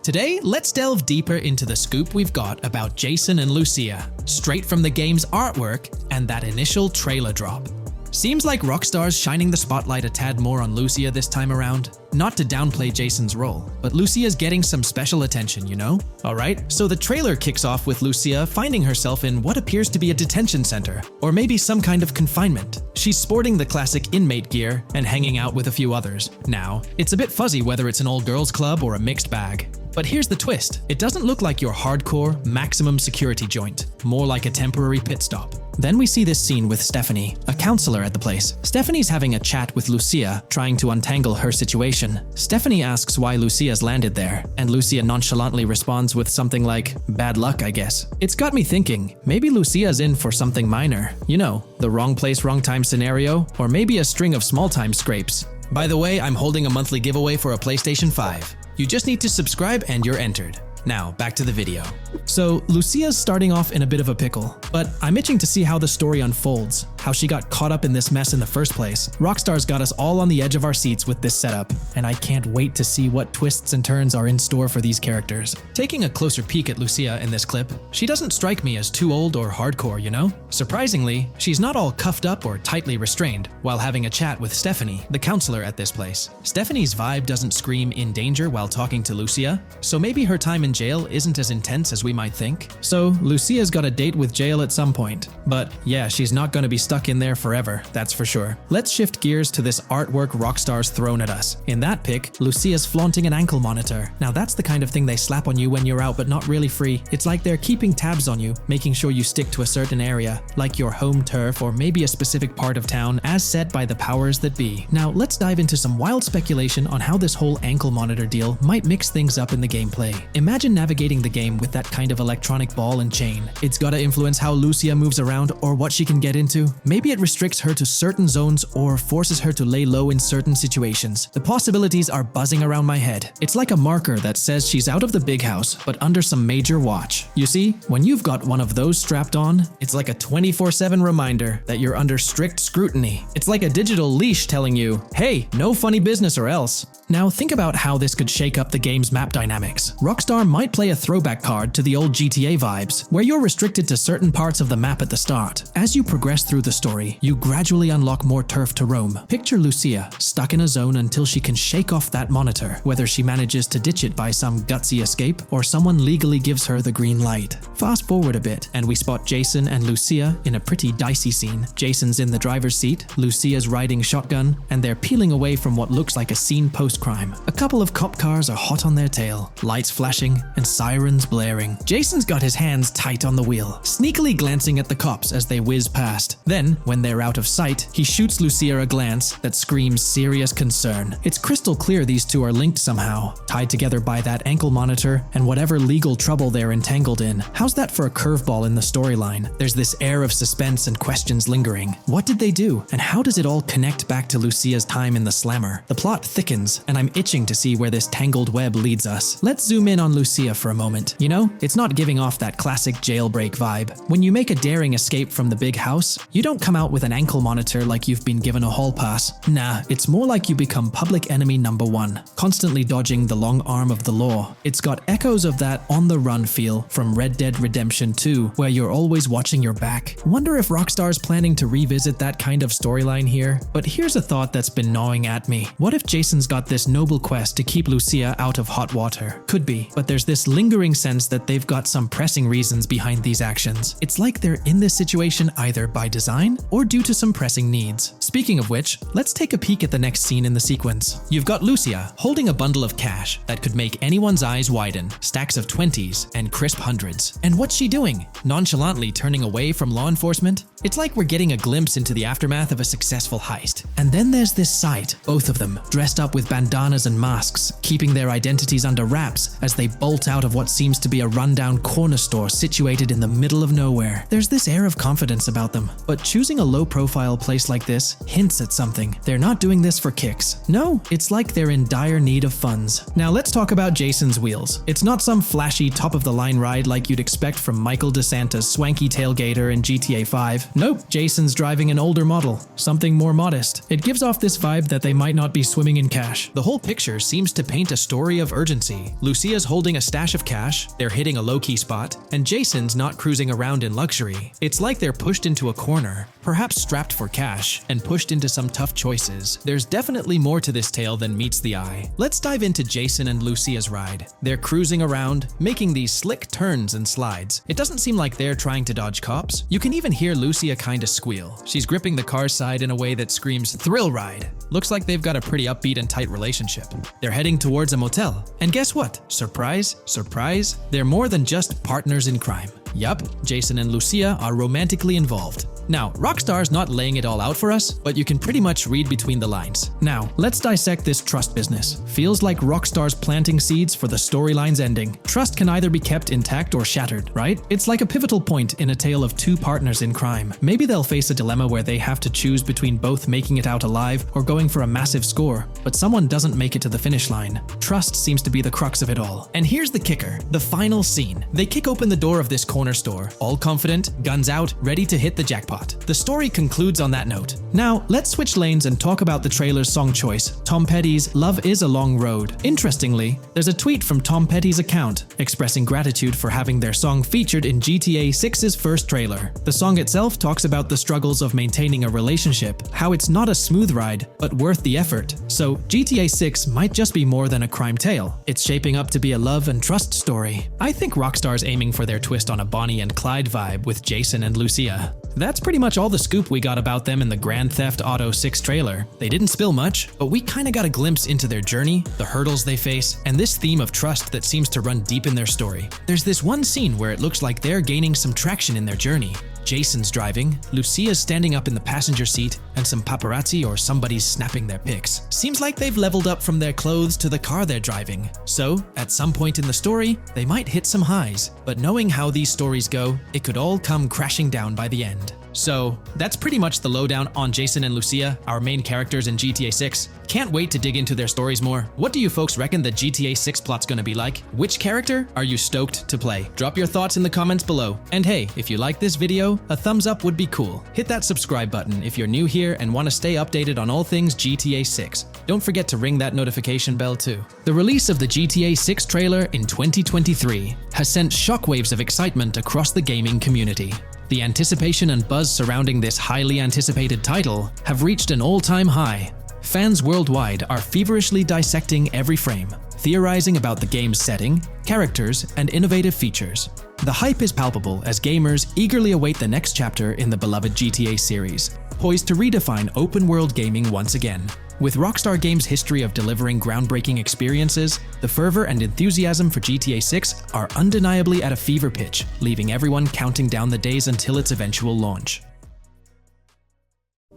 Today, let's delve deeper into the scoop we've got about Jason and Lucia, straight from the game's artwork and that initial trailer drop. Seems like Rockstar's shining the spotlight a tad more on Lucia this time around. Not to downplay Jason's role, but Lucia's getting some special attention, you know? Alright, so the trailer kicks off with Lucia finding herself in what appears to be a detention center, or maybe some kind of confinement. She's sporting the classic inmate gear and hanging out with a few others. Now, it's a bit fuzzy whether it's an all girls club or a mixed bag. But here's the twist. It doesn't look like your hardcore, maximum security joint, more like a temporary pit stop. Then we see this scene with Stephanie, a counselor at the place. Stephanie's having a chat with Lucia, trying to untangle her situation. Stephanie asks why Lucia's landed there, and Lucia nonchalantly responds with something like, "Bad luck, I guess." It's got me thinking, maybe Lucia's in for something minor. You know, the wrong place, wrong time scenario, or maybe a string of small-time scrapes. By the way, I'm holding a monthly giveaway for a PlayStation 5. You just need to subscribe and you're entered. Now, back to the video. So, Lucia's starting off in a bit of a pickle, but I'm itching to see how the story unfolds, how she got caught up in this mess in the first place. Rockstar's got us all on the edge of our seats with this setup, and I can't wait to see what twists and turns are in store for these characters. Taking a closer peek at Lucia in this clip, she doesn't strike me as too old or hardcore, you know? Surprisingly, she's not all cuffed up or tightly restrained while having a chat with Stephanie, the counselor at this place. Stephanie's vibe doesn't scream in danger while talking to Lucia, so maybe her time in jail isn't as intense as we might think. So, Lucia's got a date with jail at some point. But yeah, she's not gonna be stuck in there forever, that's for sure. Let's shift gears to this artwork Rockstar's thrown at us. In that pic, Lucia's flaunting an ankle monitor. Now that's the kind of thing they slap on you when you're out but not really free. It's like they're keeping tabs on you, making sure you stick to a certain area, like your home turf or maybe a specific part of town as set by the powers that be. Now let's dive into some wild speculation on how this whole ankle monitor deal might mix things up in the gameplay. Imagine navigating the game with that kind of electronic ball and chain. It's gotta influence how Lucia moves around or what she can get into. Maybe it restricts her to certain zones or forces her to lay low in certain situations. The possibilities are buzzing around my head. It's like a marker that says she's out of the big house, but under some major watch. You see, when you've got one of those strapped on, it's like a 24/7 reminder that you're under strict scrutiny. It's like a digital leash telling you, hey, no funny business or else. Now think about how this could shake up the game's map dynamics. Rockstar might play a throwback card to the old GTA vibes, where you're restricted to certain parts of the map at the start. As you progress through the story, you gradually unlock more turf to roam. Picture Lucia, stuck in a zone until she can shake off that monitor, whether she manages to ditch it by some gutsy escape, or someone legally gives her the green light. Fast forward a bit, and we spot Jason and Lucia in a pretty dicey scene. Jason's in the driver's seat, Lucia's riding shotgun, and they're peeling away from what looks like a scene post-crime. A couple of cop cars are hot on their tail, lights flashing, and sirens blaring. Jason's got his hands tight on the wheel, sneakily glancing at the cops as they whiz past. Then, when they're out of sight, he shoots Lucia a glance that screams serious concern. It's crystal clear these two are linked somehow, tied together by that ankle monitor and whatever legal trouble they're entangled in. How's that for a curveball in the storyline? There's this air of suspense and questions lingering. What did they do? And how does it all connect back to Lucia's time in the slammer? The plot thickens, and I'm itching to see where this tangled web leads us. Let's zoom in on Lucia for a moment. You know, it's not giving off that classic jailbreak vibe. When you make a daring escape from the big house, you don't come out with an ankle monitor like you've been given a hall pass. Nah, it's more like you become public enemy number one, constantly dodging the long arm of the law. It's got echoes of that on-the-run feel from Red Dead Redemption 2, where you're always watching your back. Wonder if Rockstar's planning to revisit that kind of storyline here? But here's a thought that's been gnawing at me. What if Jason's got this noble quest to keep Lucia out of hot water? Could be, but there's this lingering sense that they've got some pressing reasons behind these actions. It's like they're in this situation either by design or due to some pressing needs. Speaking of which, let's take a peek at the next scene in the sequence. You've got Lucia holding a bundle of cash that could make anyone's eyes widen, stacks of 20s and crisp hundreds. And what's she doing? Nonchalantly turning away from law enforcement? It's like we're getting a glimpse into the aftermath of a successful heist. And then there's this sight, both of them, dressed up with bandanas and masks, keeping their identities under wraps as they bolt out of what seems to be a rundown corner store situated in the middle of nowhere. There's this air of confidence about them, but choosing a low-profile place like this hints at something. They're not doing this for kicks. No, it's like they're in dire need of funds. Now let's talk about Jason's wheels. It's not some flashy top-of-the-line ride like you'd expect from Michael DeSanta's swanky tailgater in GTA 5. Nope, Jason's driving an older model, something more modest. It gives off this vibe that they might not be swimming in cash. The whole picture seems to paint a story of urgency. Lucia's holding a stash of cash, they're hitting a low-key spot, and Jason's not cruising around in luxury. It's like they're pushed into a corner, perhaps strapped for cash, and pushed into some tough choices. There's definitely more to this tale than meets the eye. Let's dive into Jason and Lucia's ride. They're cruising around, making these slick turns and slides. It doesn't seem like they're trying to dodge cops. You can even hear Lucia kinda squeal. She's gripping the car's side in a way that screams thrill ride. Looks like they've got a pretty upbeat and tight relationship. They're heading towards a motel. And guess what? Surprise, surprise, they're more than just partners in crime. Yup, Jason and Lucia are romantically involved. Now, Rockstar's not laying it all out for us, but you can pretty much read between the lines. Now, let's dissect this trust business. Feels like Rockstar's planting seeds for the storyline's ending. Trust can either be kept intact or shattered, right? It's like a pivotal point in a tale of two partners in crime. Maybe they'll face a dilemma where they have to choose between both making it out alive or going for a massive score, but someone doesn't make it to the finish line. Trust seems to be the crux of it all. And here's the kicker, the final scene. They kick open the door of this corner store, all confident, guns out, ready to hit the jackpot. The story concludes on that note. Now, let's switch lanes and talk about the trailer's song choice, Tom Petty's Love Is a Long Road. Interestingly, there's a tweet from Tom Petty's account expressing gratitude for having their song featured in GTA 6's first trailer. The song itself talks about the struggles of maintaining a relationship, how it's not a smooth ride, but worth the effort. So, GTA 6 might just be more than a crime tale. It's shaping up to be a love and trust story. I think Rockstar's aiming for their twist on a Bonnie and Clyde vibe with Jason and Lucia. That's pretty much all the scoop we got about them in the Grand Theft Auto 6 trailer. They didn't spill much, but we kinda got a glimpse into their journey, the hurdles they face, and this theme of trust that seems to run deep in their story. There's this one scene where it looks like they're gaining some traction in their journey. Jason's driving, Lucia's standing up in the passenger seat, and some paparazzi or somebody's snapping their pics. Seems like they've leveled up from their clothes to the car they're driving. So, at some point in the story, they might hit some highs. But knowing how these stories go, it could all come crashing down by the end. So, that's pretty much the lowdown on Jason and Lucia, our main characters in GTA 6. Can't wait to dig into their stories more. What do you folks reckon the GTA 6 plot's gonna be like? Which character are you stoked to play? Drop your thoughts in the comments below. And hey, if you like this video, a thumbs up would be cool. Hit that subscribe button if you're new here and want to stay updated on all things GTA 6. Don't forget to ring that notification bell too. The release of the GTA 6 trailer in 2023 has sent shockwaves of excitement across the gaming community. The anticipation and buzz surrounding this highly anticipated title have reached an all-time high. Fans worldwide are feverishly dissecting every frame, theorizing about the game's setting, characters, and innovative features. The hype is palpable as gamers eagerly await the next chapter in the beloved GTA series. poised to redefine open-world gaming once again. With Rockstar Games' history of delivering groundbreaking experiences, the fervor and enthusiasm for GTA 6 are undeniably at a fever pitch, leaving everyone counting down the days until its eventual launch.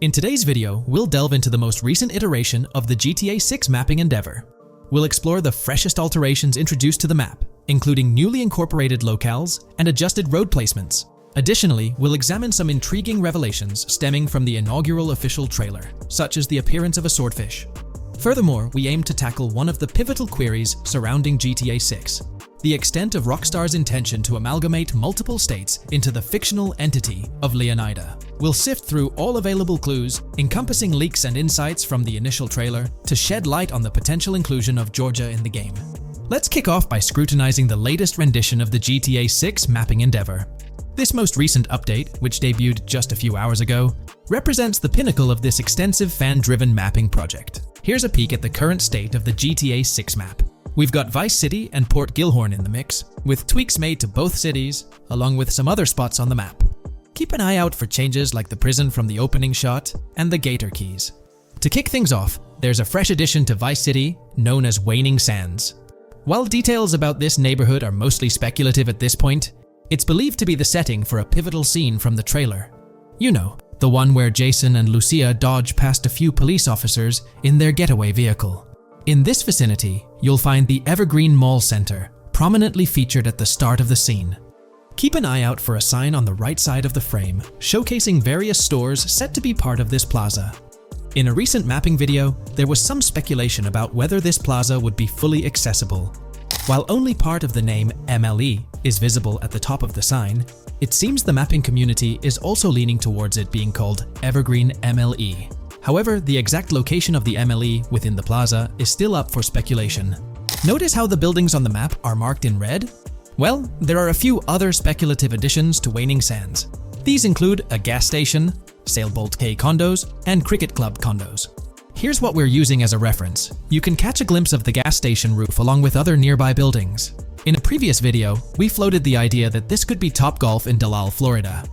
In today's video, we'll delve into the most recent iteration of the GTA 6 mapping endeavor. We'll explore the freshest alterations introduced to the map, including newly incorporated locales and adjusted road placements. Additionally, we'll examine some intriguing revelations stemming from the inaugural official trailer, such as the appearance of a swordfish. Furthermore, we aim to tackle one of the pivotal queries surrounding GTA 6, the extent of Rockstar's intention to amalgamate multiple states into the fictional entity of Leonida. We'll sift through all available clues, encompassing leaks and insights from the initial trailer, to shed light on the potential inclusion of Georgia in the game. Let's kick off by scrutinizing the latest rendition of the GTA 6 mapping endeavor. This most recent update, which debuted just a few hours ago, represents the pinnacle of this extensive fan-driven mapping project. Here's a peek at the current state of the GTA 6 map. We've got Vice City and Port Gilhorn in the mix, with tweaks made to both cities, along with some other spots on the map. Keep an eye out for changes like the prison from the opening shot and the Gator Keys. To kick things off, there's a fresh addition to Vice City known as Waning Sands. While details about this neighborhood are mostly speculative at this point, it's believed to be the setting for a pivotal scene from the trailer. You know, the one where Jason and Lucia dodge past a few police officers in their getaway vehicle. In this vicinity, you'll find the Evergreen Mall Center, prominently featured at the start of the scene. Keep an eye out for a sign on the right side of the frame, showcasing various stores set to be part of this plaza. In a recent mapping video, there was some speculation about whether this plaza would be fully accessible. While only part of the name MLE is visible at the top of the sign, it seems the mapping community is also leaning towards it being called Evergreen MLE. However, the exact location of the MLE within the plaza is still up for speculation. Notice how the buildings on the map are marked in red? Well, there are a few other speculative additions to Waning Sands. These include a gas station, Sailbolt K condos, and Cricket Club condos. Here's what we're using as a reference. You can catch a glimpse of the gas station roof along with other nearby buildings. In a previous video, we floated the idea that this could be Topgolf in Dalal, Florida.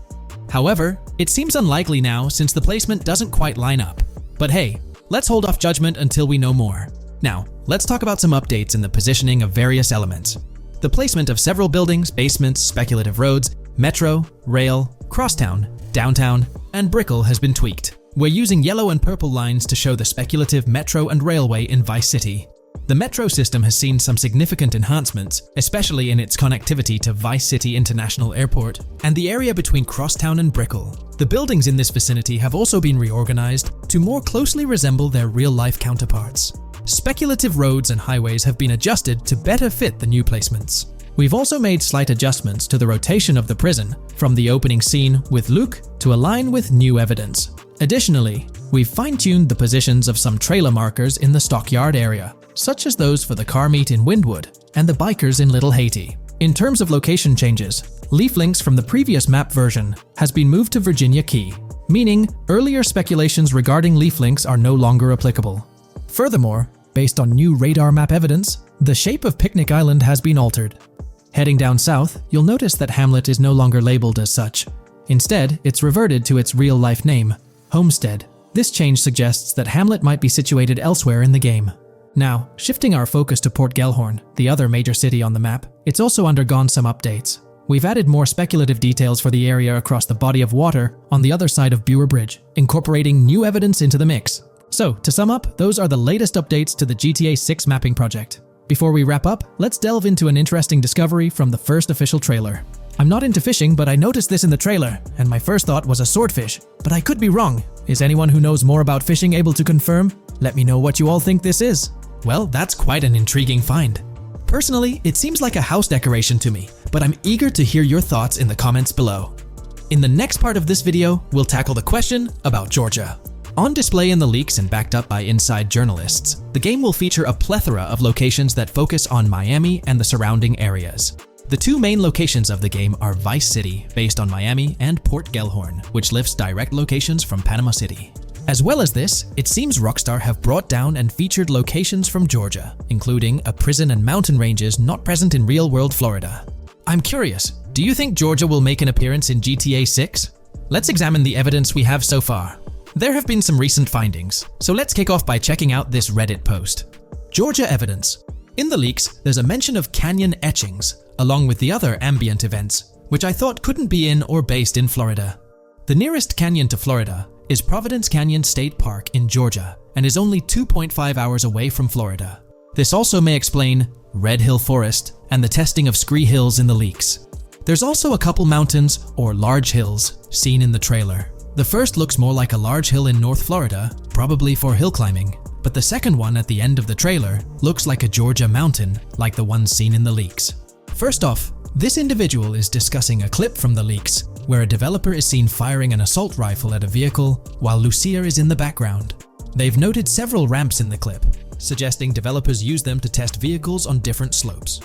However, it seems unlikely now since the placement doesn't quite line up. But hey, let's hold off judgment until we know more. Now, let's talk about some updates in the positioning of various elements. The placement of several buildings, basements, speculative roads, metro, rail, crosstown, downtown, and Brickell has been tweaked. We're using yellow and purple lines to show the speculative metro and railway in Vice City. The metro system has seen some significant enhancements, especially in its connectivity to Vice City International Airport and the area between Crosstown and Brickell. The buildings in this vicinity have also been reorganized to more closely resemble their real-life counterparts. Speculative roads and highways have been adjusted to better fit the new placements. We've also made slight adjustments to the rotation of the prison from the opening scene with Luke to align with new evidence. Additionally, we've fine-tuned the positions of some trailer markers in the stockyard area, such as those for the car meet in Windwood and the bikers in Little Haiti. In terms of location changes, Leaf Links from the previous map version has been moved to Virginia Key, meaning earlier speculations regarding Leaf Links are no longer applicable. Furthermore, based on new radar map evidence, the shape of Picnic Island has been altered. Heading down south, you'll notice that Hamlet is no longer labeled as such. Instead, it's reverted to its real-life name, Homestead. This change suggests that Hamlet might be situated elsewhere in the game. Now, shifting our focus to Port Gellhorn, the other major city on the map, it's also undergone some updates. We've added more speculative details for the area across the body of water on the other side of Buer Bridge, incorporating new evidence into the mix. So, to sum up, those are the latest updates to the GTA 6 mapping project. Before we wrap up, let's delve into an interesting discovery from the first official trailer. I'm not into fishing, but I noticed this in the trailer, and my first thought was a swordfish. But I could be wrong. Is anyone who knows more about fishing able to confirm? Let me know what you all think this is. Well, that's quite an intriguing find. Personally, it seems like a house decoration to me, but I'm eager to hear your thoughts in the comments below. In the next part of this video, we'll tackle the question about Georgia. On display in the leaks and backed up by inside journalists, the game will feature a plethora of locations that focus on Miami and the surrounding areas. The two main locations of the game are Vice City, based on Miami, and Port Gellhorn, which lifts direct locations from Panama City. As well as this, it seems Rockstar have brought down and featured locations from Georgia, including a prison and mountain ranges not present in real-world Florida. I'm curious, do you think Georgia will make an appearance in GTA 6? Let's examine the evidence we have so far. There have been some recent findings, so let's kick off by checking out this Reddit post. Georgia evidence. In the leaks, there's a mention of canyon etchings, along with the other ambient events, which I thought couldn't be in or based in Florida. The nearest canyon to Florida is Providence Canyon State Park in Georgia, and is only 2.5 hours away from Florida. This also may explain Red Hill Forest and the testing of scree hills in the leaks. There's also a couple mountains, or large hills, seen in the trailer. The first looks more like a large hill in North Florida, probably for hill climbing, but the second one at the end of the trailer looks like a Georgia mountain, like the one seen in the leaks. First off, this individual is discussing a clip from the leaks, where a developer is seen firing an assault rifle at a vehicle while Lucia is in the background. They've noted several ramps in the clip, suggesting developers use them to test vehicles on different slopes.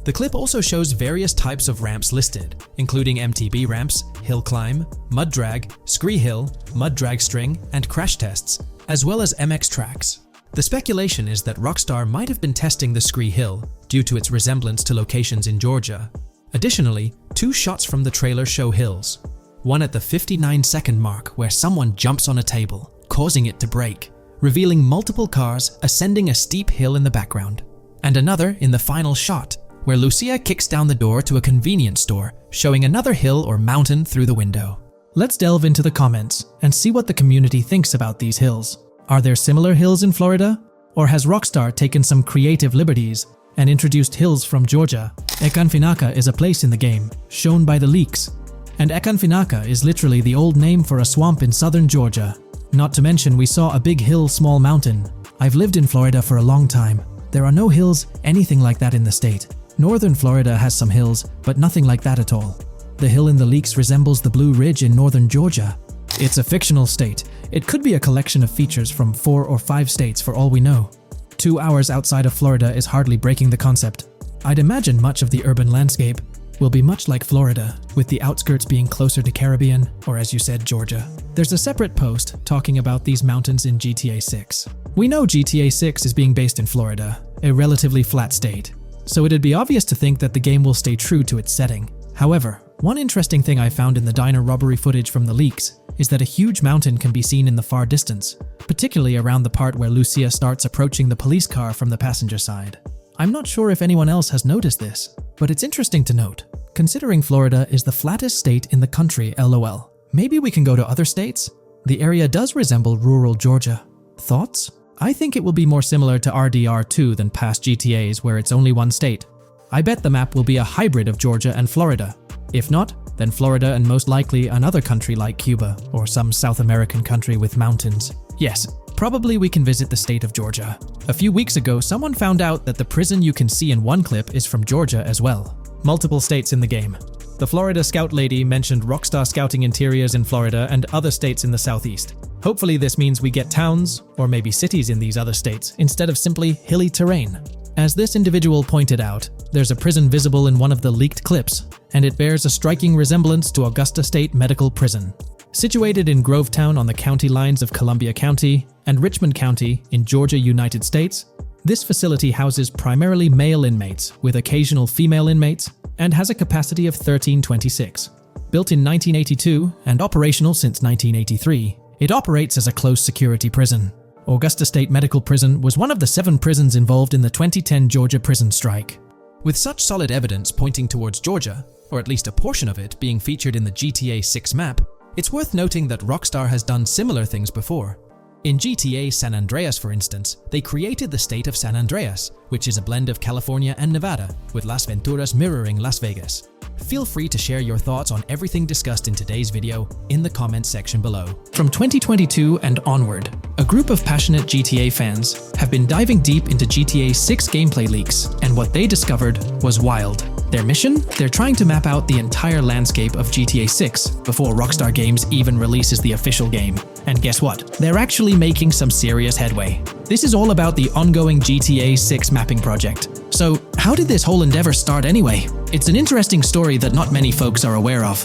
The clip also shows various types of ramps listed, including MTB ramps, hill climb, mud drag, scree hill, mud drag string, and crash tests, as well as MX tracks. The speculation is that Rockstar might have been testing the scree hill due to its resemblance to locations in Georgia. Additionally, 2 shots from the trailer show hills. One at the 59-second mark where someone jumps on a table, causing it to break, revealing multiple cars ascending a steep hill in the background. And another in the final shot, where Lucia kicks down the door to a convenience store, showing another hill or mountain through the window. Let's delve into the comments and see what the community thinks about these hills. Are there similar hills in Florida? Or has Rockstar taken some creative liberties and introduced hills from Georgia? Ekanfinaka is a place in the game, shown by the leaks. And Ekanfinaka is literally the old name for a swamp in southern Georgia. Not to mention we saw a big hill, small mountain. I've lived in Florida for a long time. There are no hills, anything like that in the state. Northern Florida has some hills, but nothing like that at all. The hill in the leaks resembles the Blue Ridge in northern Georgia. It's a fictional state. It could be a collection of features from 4 or 5 states for all we know. 2 hours outside of Florida is hardly breaking the concept. I'd imagine much of the urban landscape will be much like Florida, with the outskirts being closer to Caribbean, or as you said, Georgia. There's a separate post talking about these mountains in GTA 6. We know GTA 6 is being based in Florida, a relatively flat state, so it'd be obvious to think that the game will stay true to its setting. However, one interesting thing I found in the diner robbery footage from the leaks is that a huge mountain can be seen in the far distance, particularly around the part where Lucia starts approaching the police car from the passenger side. I'm not sure if anyone else has noticed this, but it's interesting to note, considering Florida is the flattest state in the country, LOL. Maybe we can go to other states? The area does resemble rural Georgia. Thoughts? I think it will be more similar to RDR2 than past GTAs where it's only one state. I bet the map will be a hybrid of Georgia and Florida. If not, then Florida and most likely another country like Cuba or some South American country with mountains. Yes, probably we can visit the state of Georgia. A few weeks ago, someone found out that the prison you can see in one clip is from Georgia as well. Multiple states in the game. The Florida Scout lady mentioned Rockstar scouting interiors in Florida and other states in the southeast. Hopefully this means we get towns, or maybe cities in these other states, instead of simply hilly terrain. As this individual pointed out, there's a prison visible in one of the leaked clips, and it bears a striking resemblance to Augusta State Medical Prison. Situated in Grovetown on the county lines of Columbia County and Richmond County in Georgia, United States, this facility houses primarily male inmates with occasional female inmates and has a capacity of 1326. Built in 1982 and operational since 1983, it operates as a close-security prison. Augusta State Medical Prison was one of the 7 prisons involved in the 2010 Georgia prison strike. With such solid evidence pointing towards Georgia, or at least a portion of it being featured in the GTA 6 map, it's worth noting that Rockstar has done similar things before. In GTA San Andreas, for instance, they created the state of San Andreas, which is a blend of California and Nevada, with Las Venturas mirroring Las Vegas. Feel free to share your thoughts on everything discussed in today's video in the comments section below. From 2022 and onward, a group of passionate GTA fans have been diving deep into GTA 6 gameplay leaks, and what they discovered was wild. Their mission? They're trying to map out the entire landscape of GTA 6 before Rockstar Games even releases the official game. And guess what? They're actually making some serious headway. This is all about the ongoing GTA 6 mapping project. So, how did this whole endeavor start anyway? It's an interesting story that not many folks are aware of.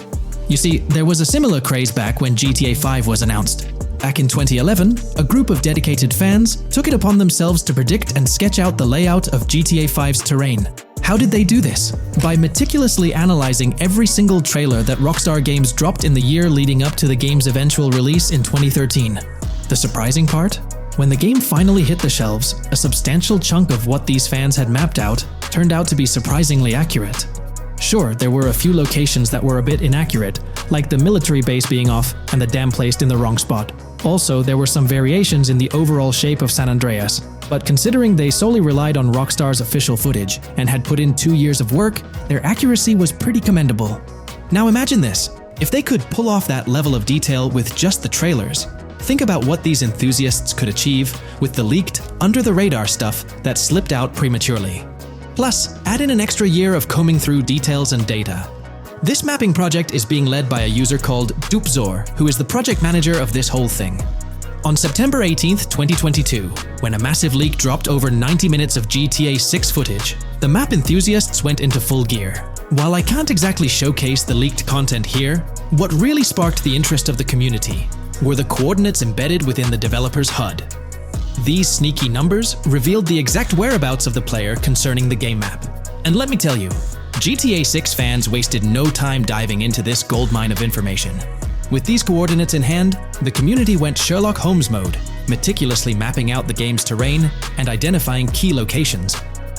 You see, there was a similar craze back when GTA 5 was announced. Back in 2011, a group of dedicated fans took it upon themselves to predict and sketch out the layout of GTA 5's terrain. How did they do this? By meticulously analyzing every single trailer that Rockstar Games dropped in the year leading up to the game's eventual release in 2013. The surprising part? When the game finally hit the shelves, a substantial chunk of what these fans had mapped out turned out to be surprisingly accurate. Sure, there were a few locations that were a bit inaccurate, like the military base being off and the dam placed in the wrong spot. Also, there were some variations in the overall shape of San Andreas, but considering they solely relied on Rockstar's official footage and had put in 2 years of work, their accuracy was pretty commendable. Now imagine this, if they could pull off that level of detail with just the trailers, think about what these enthusiasts could achieve with the leaked, under-the-radar stuff that slipped out prematurely. Plus, add in an extra year of combing through details and data. This mapping project is being led by a user called Dupzor, who is the project manager of this whole thing. On September 18th, 2022, when a massive leak dropped over 90 minutes of GTA 6 footage, the map enthusiasts went into full gear. While I can't exactly showcase the leaked content here, what really sparked the interest of the community were the coordinates embedded within the developer's HUD. These sneaky numbers revealed the exact whereabouts of the player concerning the game map. And let me tell you, GTA 6 fans wasted no time diving into this goldmine of information. With these coordinates in hand, the community went Sherlock Holmes mode, meticulously mapping out the game's terrain and identifying key locations.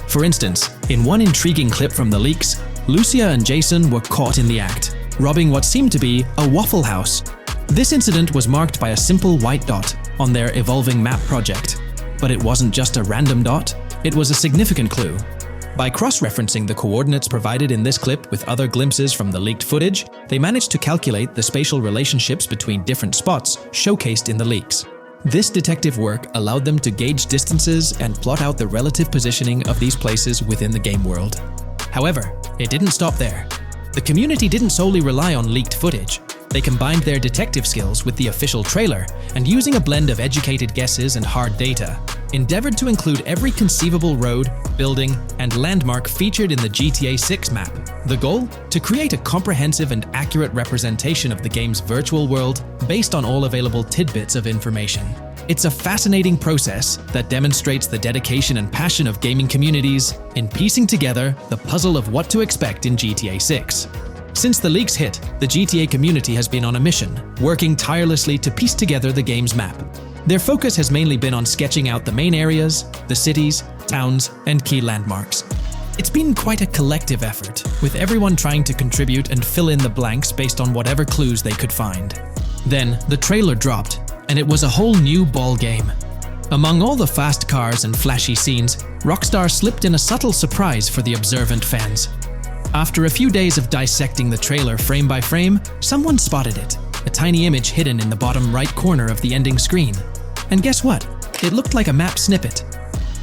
For instance, in one intriguing clip from the leaks, Lucia and Jason were caught in the act, robbing what seemed to be a Waffle House. This incident was marked by a simple white dot on their evolving map project. But it wasn't just a random dot, it was a significant clue. By cross-referencing the coordinates provided in this clip with other glimpses from the leaked footage, they managed to calculate the spatial relationships between different spots showcased in the leaks. This detective work allowed them to gauge distances and plot out the relative positioning of these places within the game world. However, it didn't stop there. The community didn't solely rely on leaked footage. They combined their detective skills with the official trailer and, using a blend of educated guesses and hard data, endeavored to include every conceivable road, building, and landmark featured in the GTA 6 map. The goal? To create a comprehensive and accurate representation of the game's virtual world based on all available tidbits of information. It's a fascinating process that demonstrates the dedication and passion of gaming communities in piecing together the puzzle of what to expect in GTA 6. Since the leaks hit, the GTA community has been on a mission, working tirelessly to piece together the game's map. Their focus has mainly been on sketching out the main areas, the cities, towns, and key landmarks. It's been quite a collective effort, with everyone trying to contribute and fill in the blanks based on whatever clues they could find. Then, the trailer dropped, and it was a whole new ball game. Among all the fast cars and flashy scenes, Rockstar slipped in a subtle surprise for the observant fans. After a few days of dissecting the trailer frame by frame, someone spotted it, a tiny image hidden in the bottom right corner of the ending screen. And guess what? It looked like a map snippet.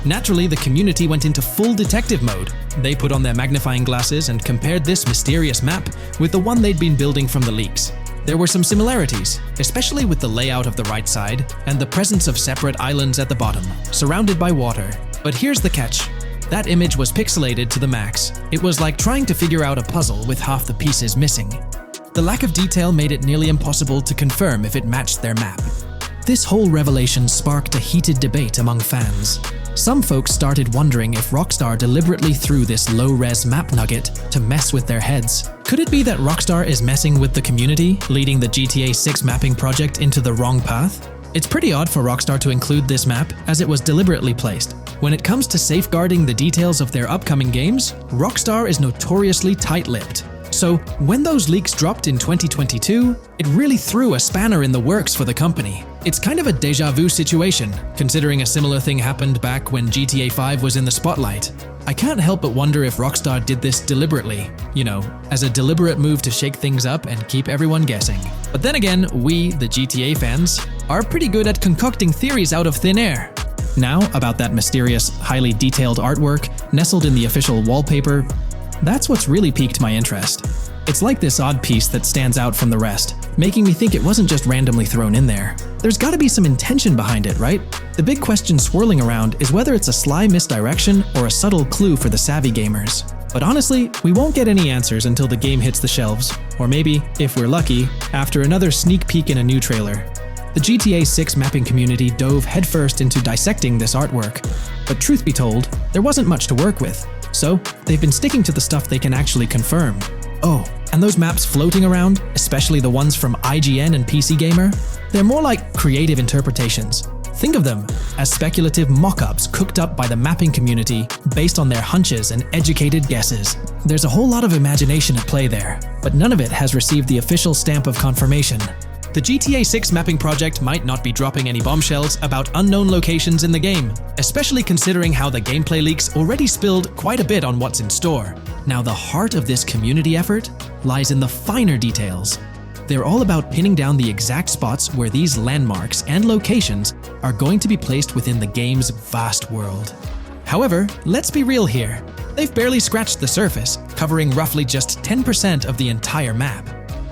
Naturally, the community went into full detective mode. They put on their magnifying glasses and compared this mysterious map with the one they'd been building from the leaks. There were some similarities, especially with the layout of the right side and the presence of separate islands at the bottom, surrounded by water. But here's the catch. That image was pixelated to the max. It was like trying to figure out a puzzle with half the pieces missing. The lack of detail made it nearly impossible to confirm if it matched their map. This whole revelation sparked a heated debate among fans. Some folks started wondering if Rockstar deliberately threw this low-res map nugget to mess with their heads. Could it be that Rockstar is messing with the community, leading the GTA 6 mapping project into the wrong path? It's pretty odd for Rockstar to include this map, as it was deliberately placed. When it comes to safeguarding the details of their upcoming games, Rockstar is notoriously tight-lipped. So, when those leaks dropped in 2022, it really threw a spanner in the works for the company. It's kind of a déjà vu situation, considering a similar thing happened back when GTA 5 was in the spotlight. I can't help but wonder if Rockstar did this deliberately, as a deliberate move to shake things up and keep everyone guessing. But then again, we, the GTA fans, are pretty good at concocting theories out of thin air. Now, about that mysterious, highly detailed artwork nestled in the official wallpaper, that's what's really piqued my interest. It's like this odd piece that stands out from the rest, making me think it wasn't just randomly thrown in there. There's gotta be some intention behind it, right? The big question swirling around is whether it's a sly misdirection or a subtle clue for the savvy gamers. But honestly, we won't get any answers until the game hits the shelves, or maybe, if we're lucky, after another sneak peek in a new trailer. The GTA 6 mapping community dove headfirst into dissecting this artwork, but truth be told, there wasn't much to work with. So, they've been sticking to the stuff they can actually confirm. Oh, and those maps floating around, especially the ones from IGN and PC Gamer, they're more like creative interpretations. Think of them as speculative mock-ups cooked up by the mapping community based on their hunches and educated guesses. There's a whole lot of imagination at play there, but none of it has received the official stamp of confirmation. The GTA 6 mapping project might not be dropping any bombshells about unknown locations in the game, especially considering how the gameplay leaks already spilled quite a bit on what's in store. Now, the heart of this community effort lies in the finer details. They're all about pinning down the exact spots where these landmarks and locations are going to be placed within the game's vast world. However, let's be real here. They've barely scratched the surface, covering roughly just 10% of the entire map.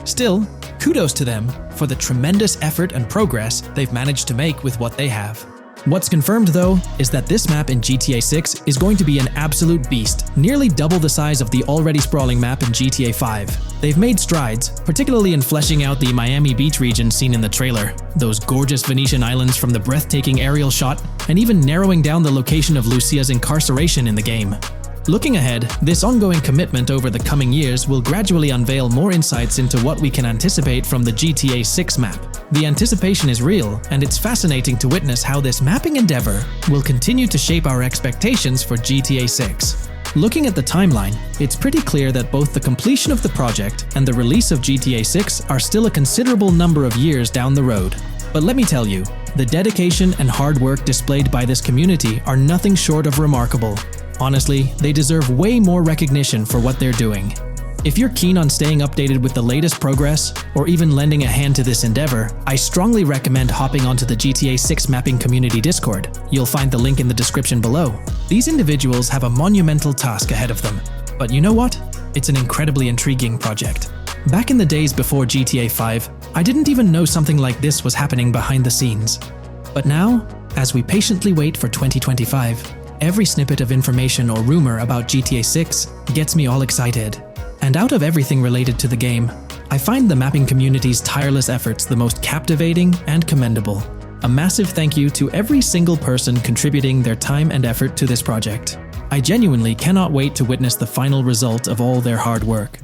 Still, kudos to them for the tremendous effort and progress they've managed to make with what they have. What's confirmed, though, is that this map in GTA 6 is going to be an absolute beast, nearly double the size of the already sprawling map in GTA 5. They've made strides, particularly in fleshing out the Miami Beach region seen in the trailer, those gorgeous Venetian islands from the breathtaking aerial shot, and even narrowing down the location of Lucia's incarceration in the game. Looking ahead, this ongoing commitment over the coming years will gradually unveil more insights into what we can anticipate from the GTA 6 map. The anticipation is real, and it's fascinating to witness how this mapping endeavor will continue to shape our expectations for GTA 6. Looking at the timeline, it's pretty clear that both the completion of the project and the release of GTA 6 are still a considerable number of years down the road. But let me tell you, the dedication and hard work displayed by this community are nothing short of remarkable. Honestly, they deserve way more recognition for what they're doing. If you're keen on staying updated with the latest progress, or even lending a hand to this endeavor, I strongly recommend hopping onto the GTA 6 mapping community Discord. You'll find the link in the description below. These individuals have a monumental task ahead of them. But you know what? It's an incredibly intriguing project. Back in the days before GTA 5, I didn't even know something like this was happening behind the scenes. But now, as we patiently wait for 2025, every snippet of information or rumor about GTA 6 gets me all excited. And out of everything related to the game, I find the mapping community's tireless efforts the most captivating and commendable. A massive thank you to every single person contributing their time and effort to this project. I genuinely cannot wait to witness the final result of all their hard work.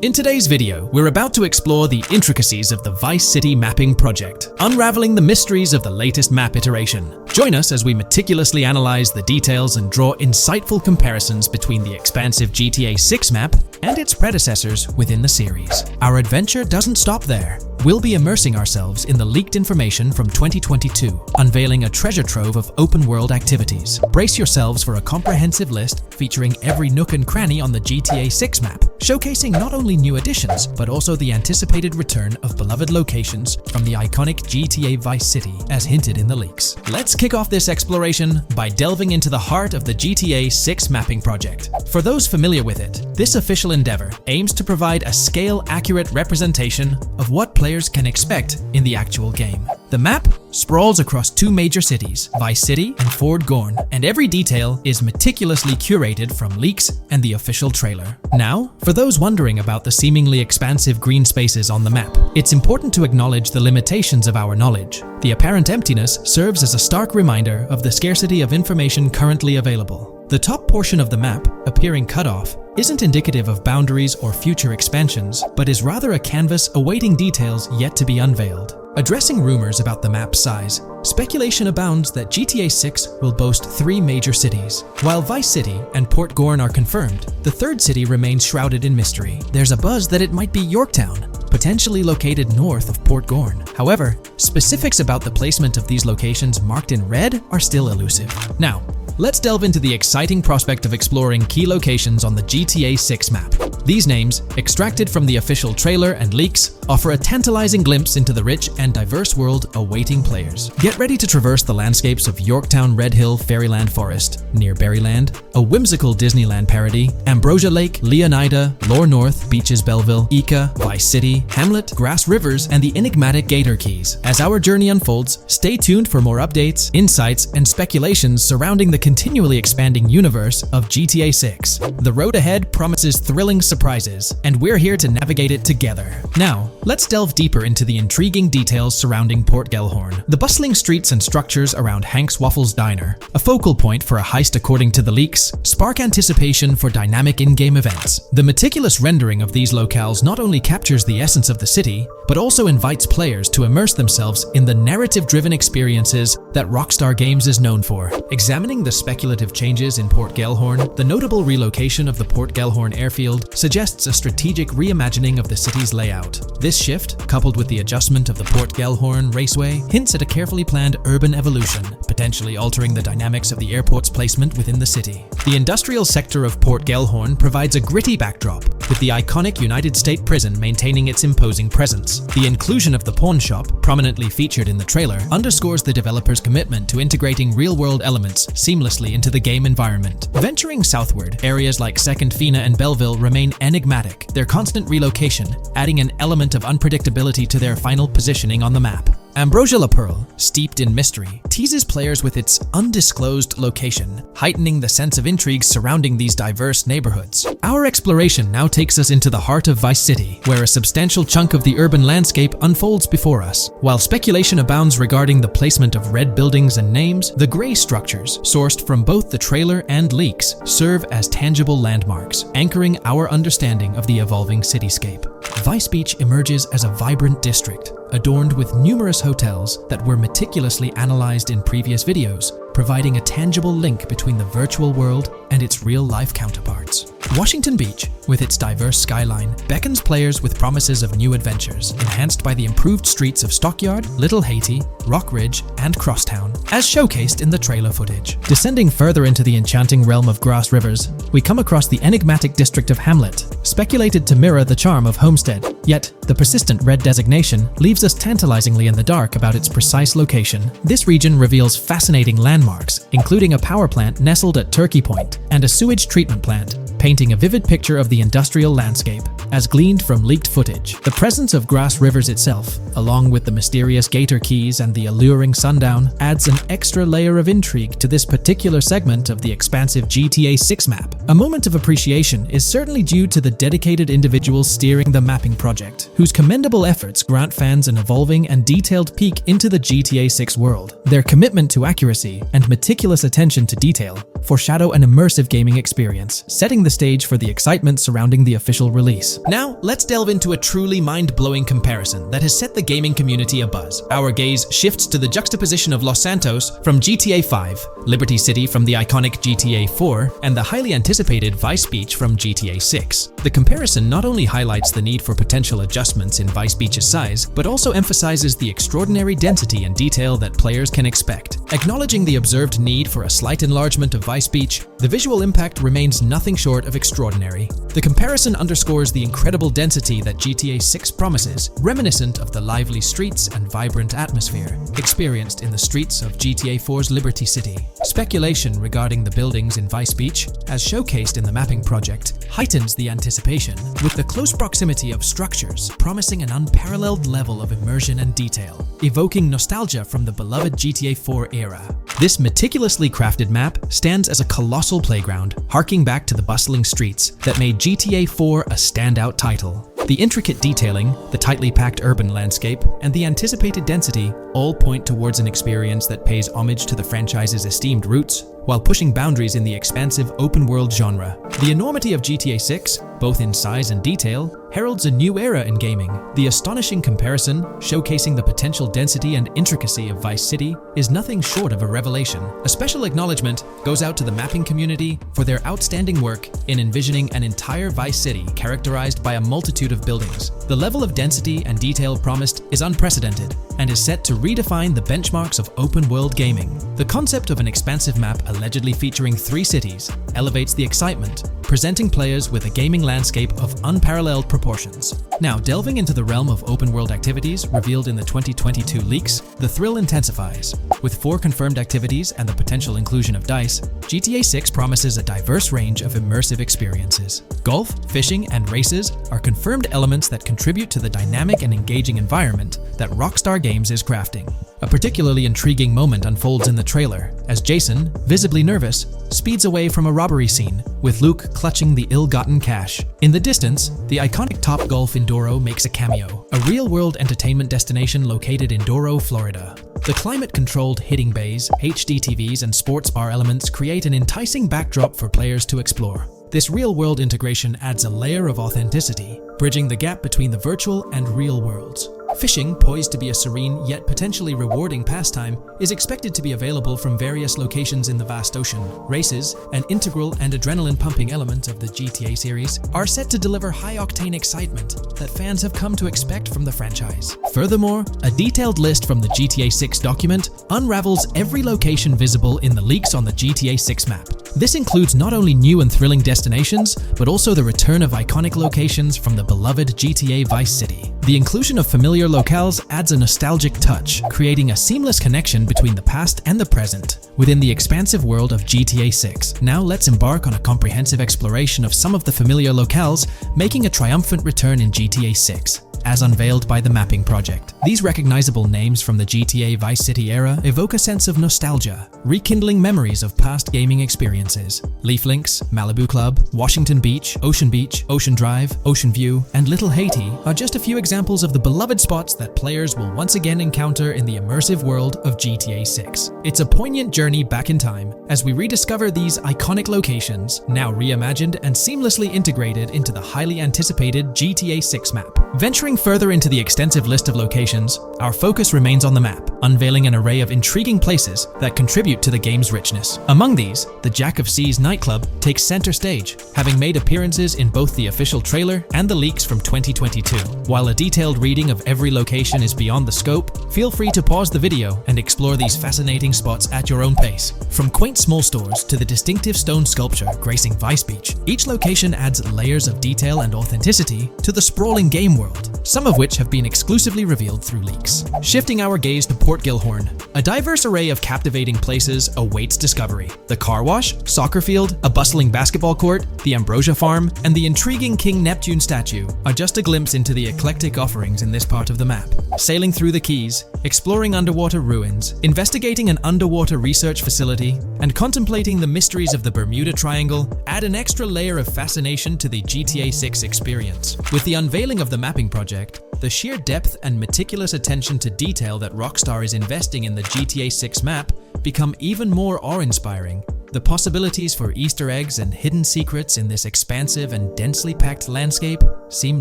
In today's video, we're about to explore the intricacies of the Vice City mapping project, unraveling the mysteries of the latest map iteration. Join us as we meticulously analyze the details and draw insightful comparisons between the expansive GTA 6 map and its predecessors within the series. Our adventure doesn't stop there. We'll be immersing ourselves in the leaked information from 2022, unveiling a treasure trove of open-world activities. Brace yourselves for a comprehensive list featuring every nook and cranny on the GTA 6 map, showcasing not only new additions, but also the anticipated return of beloved locations from the iconic GTA Vice City, as hinted in the leaks. Let's kick off this exploration by delving into the heart of the GTA 6 mapping project. For those familiar with it, this official endeavor aims to provide a scale-accurate representation of what players can expect in the actual game. The map sprawls across two major cities, Vice City and Fort Gorn, and every detail is meticulously curated from leaks and the official trailer. Now, for those wondering about the seemingly expansive green spaces on the map, it's important to acknowledge the limitations of our knowledge. The apparent emptiness serves as a stark reminder of the scarcity of information currently available. The top portion of the map, appearing cut off, isn't indicative of boundaries or future expansions, but is rather a canvas awaiting details yet to be unveiled. Addressing rumors about the map's size, speculation abounds that GTA 6 will boast 3 major cities. While Vice City and Port Gorn are confirmed, the third city remains shrouded in mystery. There's a buzz that it might be Yorktown, potentially located north of Port Gorn. However, specifics about the placement of these locations marked in red are still elusive. Now, let's delve into the exciting prospect of exploring key locations on the GTA 6 map. These names, extracted from the official trailer and leaks, offer a tantalizing glimpse into the rich and diverse world awaiting players. Get ready to traverse the landscapes of Yorktown Red Hill Fairyland Forest, near Berryland, a whimsical Disneyland parody, Ambrosia Lake, Leonida, Lore North, Beaches Belleville, Ica, Vice City, Hamlet, Grass Rivers, and the enigmatic Gator Keys. As our journey unfolds, stay tuned for more updates, insights, and speculations surrounding the continually expanding universe of GTA 6. The road ahead promises thrilling surprises, and we're here to navigate it together. Now, let's delve deeper into the intriguing details surrounding Port Gellhorn. The bustling streets and structures around Hank's Waffles Diner, a focal point for a heist according to the leaks, spark anticipation for dynamic in-game events. The meticulous rendering of these locales not only captures the essence of the city, but also invites players to immerse themselves in the narrative-driven experiences that Rockstar Games is known for. Examining the speculative changes in Port Gellhorn, the notable relocation of the Port Gellhorn airfield suggests a strategic reimagining of the city's layout. This shift, coupled with the adjustment of the Port Gellhorn Raceway, hints at a carefully planned urban evolution, potentially altering the dynamics of the airport's placement within the city. The industrial sector of Port Gellhorn provides a gritty backdrop, with the iconic United States Prison maintaining its imposing presence. The inclusion of the pawn shop, prominently featured in the trailer, underscores the developer's commitment to integrating real-world elements seamlessly into the game environment. Venturing southward, areas like Second Fina and Belleville remain enigmatic, their constant relocation adding an element of unpredictability to their final positioning on the map. Ambrosia La Pearl, steeped in mystery, teases players with its undisclosed location, heightening the sense of intrigue surrounding these diverse neighborhoods. Our exploration now takes us into the heart of Vice City, where a substantial chunk of the urban landscape unfolds before us. While speculation abounds regarding the placement of red buildings and names, the gray structures, sourced from both the trailer and leaks, serve as tangible landmarks, anchoring our understanding of the evolving cityscape. Vice Beach emerges as a vibrant district, adorned with numerous hotels that were meticulously analyzed in previous videos, providing a tangible link between the virtual world and its real-life counterparts. Washington Beach, with its diverse skyline, beckons players with promises of new adventures, enhanced by the improved streets of Stockyard, Little Haiti, Rock Ridge, and Crosstown, as showcased in the trailer footage. Descending further into the enchanting realm of Grass Rivers, we come across the enigmatic district of Hamlet, speculated to mirror the charm of Homestead. Yet, the persistent red designation leaves us tantalizingly in the dark about its precise location. This region reveals fascinating landmarks, including a power plant nestled at Turkey Point and a sewage treatment plant, painting a vivid picture of the industrial landscape, as gleaned from leaked footage. The presence of Grass Rivers itself, along with the mysterious Gator Keys and the alluring sundown, adds an extra layer of intrigue to this particular segment of the expansive GTA 6 map. A moment of appreciation is certainly due to the dedicated individuals steering the mapping project, whose commendable efforts grant fans an evolving and detailed peek into the GTA 6 world. Their commitment to accuracy and meticulous attention to detail foreshadow an immersive gaming experience, setting the stage for the excitement surrounding the official release. Now, let's delve into a truly mind-blowing comparison that has set the gaming community abuzz. Our gaze shifts to the juxtaposition of Los Santos from GTA 5, Liberty City from the iconic GTA 4, and the highly anticipated Vice Beach from GTA 6. The comparison not only highlights the need for potential adjustments in Vice Beach's size, but also emphasizes the extraordinary density and detail that players can expect. Acknowledging the observed need for a slight enlargement of Vice Beach, the visual impact remains nothing short of extraordinary. The comparison underscores the incredible density that GTA 6 promises, reminiscent of the lively streets and vibrant atmosphere experienced in the streets of GTA 4's Liberty City. Speculation regarding the buildings in Vice Beach, as showcased in the mapping project, heightens the anticipation, with the close proximity of structures promising an unparalleled level of immersion and detail, evoking nostalgia from the beloved GTA 4 era. This meticulously crafted map stands as a colossal playground, harking back to the bustling streets that made GTA 4 a standout title. The intricate detailing, the tightly packed urban landscape, and the anticipated density all point towards an experience that pays homage to the franchise's esteemed roots, while pushing boundaries in the expansive open-world genre. The enormity of GTA 6, both in size and detail, heralds a new era in gaming. The astonishing comparison, showcasing the potential density and intricacy of Vice City, is nothing short of a revelation. A special acknowledgement goes out to the mapping community for their outstanding work in envisioning an entire Vice City characterized by a multitude of buildings. The level of density and detail promised is unprecedented and is set to redefine the benchmarks of open-world gaming. The concept of an expansive map allegedly featuring 3 cities elevates the excitement, presenting players with a gaming landscape of unparalleled proportions. Now, delving into the realm of open-world activities revealed in the 2022 leaks, the thrill intensifies. With 4 confirmed activities and the potential inclusion of DICE, GTA 6 promises a diverse range of immersive experiences. Golf, fishing, and races are confirmed elements that contribute to the dynamic and engaging environment that Rockstar Games is crafting. A particularly intriguing moment unfolds in the trailer, as Jason, visibly nervous, speeds away from a robbery scene, with Luke clutching the ill-gotten cash. In the distance, the iconic Topgolf in Douro makes a cameo, a real-world entertainment destination located in Douro, Florida. The climate-controlled hitting bays, HD TVs, and sports bar elements create an enticing backdrop for players to explore. This real-world integration adds a layer of authenticity, bridging the gap between the virtual and real worlds. Fishing, poised to be a serene yet potentially rewarding pastime, is expected to be available from various locations in the vast ocean. Races, an integral and adrenaline-pumping element of the GTA series, are set to deliver high-octane excitement that fans have come to expect from the franchise. Furthermore, a detailed list from the GTA 6 document unravels every location visible in the leaks on the GTA 6 map. This includes not only new and thrilling destinations, but also the return of iconic locations from the beloved GTA Vice City. The inclusion of familiar locales adds a nostalgic touch, creating a seamless connection between the past and the present within the expansive world of GTA 6. Now let's embark on a comprehensive exploration of some of the familiar locales, making a triumphant return in GTA 6. As unveiled by the Mapping Project. These recognizable names from the GTA Vice City era evoke a sense of nostalgia, rekindling memories of past gaming experiences. Leaf Links, Malibu Club, Washington Beach, Ocean Drive, Ocean View, and Little Haiti are just a few examples of the beloved spots that players will once again encounter in the immersive world of GTA 6. It's a poignant journey back in time as we rediscover these iconic locations, now reimagined and seamlessly integrated into the highly anticipated GTA 6 map. Venturing further into the extensive list of locations, our focus remains on the map, unveiling an array of intriguing places that contribute to the game's richness. Among these, the Jack of Seas nightclub takes center stage, having made appearances in both the official trailer and the leaks from 2022. While a detailed reading of every location is beyond the scope, feel free to pause the video and explore these fascinating spots at your own pace. From quaint small stores to the distinctive stone sculpture gracing Vice Beach, each location adds layers of detail and authenticity to the sprawling game world, some of which have been exclusively revealed through leaks. Shifting our gaze to Port Gilhorn, a diverse array of captivating places awaits discovery. The car wash, soccer field, a bustling basketball court, the Ambrosia Farm, and the intriguing King Neptune statue are just a glimpse into the eclectic offerings in this part of the map. Sailing through the Keys, exploring underwater ruins, investigating an underwater research facility, and contemplating the mysteries of the Bermuda Triangle add an extra layer of fascination to the GTA 6 experience. With the unveiling of the Mapping Project, the sheer depth and meticulous attention to detail that Rockstar is investing in the GTA 6 map become even more awe-inspiring. The possibilities for Easter eggs and hidden secrets in this expansive and densely packed landscape seem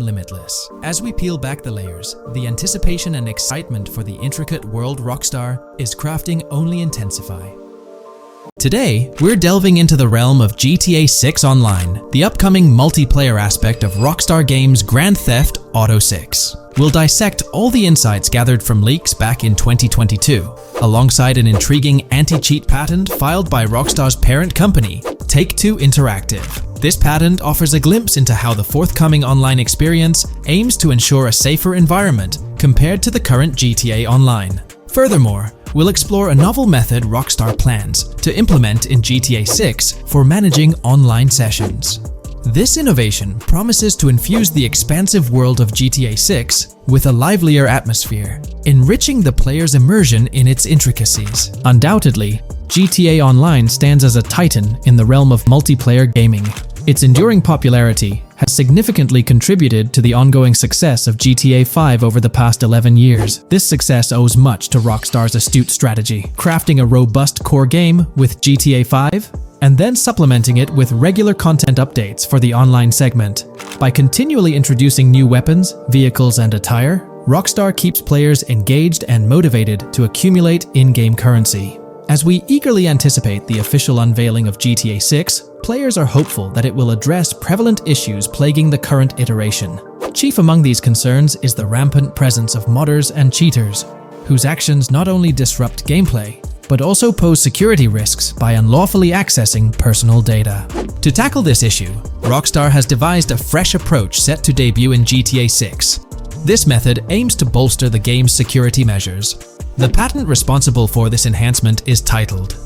limitless. As we peel back the layers, the anticipation and excitement for the intricate world Rockstar is crafting only intensify. Today, we're delving into the realm of GTA 6 Online, the upcoming multiplayer aspect of Rockstar Games' Grand Theft Auto 6. We'll dissect all the insights gathered from leaks back in 2022, alongside an intriguing anti-cheat patent filed by Rockstar's parent company, Take-Two Interactive. This patent offers a glimpse into how the forthcoming online experience aims to ensure a safer environment compared to the current GTA Online. Furthermore, we'll explore a novel method Rockstar plans to implement in GTA 6 for managing online sessions. This innovation promises to infuse the expansive world of GTA 6 with a livelier atmosphere, enriching the player's immersion in its intricacies. Undoubtedly, GTA Online stands as a titan in the realm of multiplayer gaming. Its enduring popularity has significantly contributed to the ongoing success of GTA 5 over the past 11 years. This success owes much to Rockstar's astute strategy, crafting a robust core game with GTA 5 and then supplementing it with regular content updates for the online segment. By continually introducing new weapons, vehicles, and attire, Rockstar keeps players engaged and motivated to accumulate in-game currency. As we eagerly anticipate the official unveiling of GTA 6, players are hopeful that it will address prevalent issues plaguing the current iteration. Chief among these concerns is the rampant presence of modders and cheaters, whose actions not only disrupt gameplay, but also pose security risks by unlawfully accessing personal data. To tackle this issue, Rockstar has devised a fresh approach set to debut in GTA 6. This method aims to bolster the game's security measures. The patent responsible for this enhancement is titled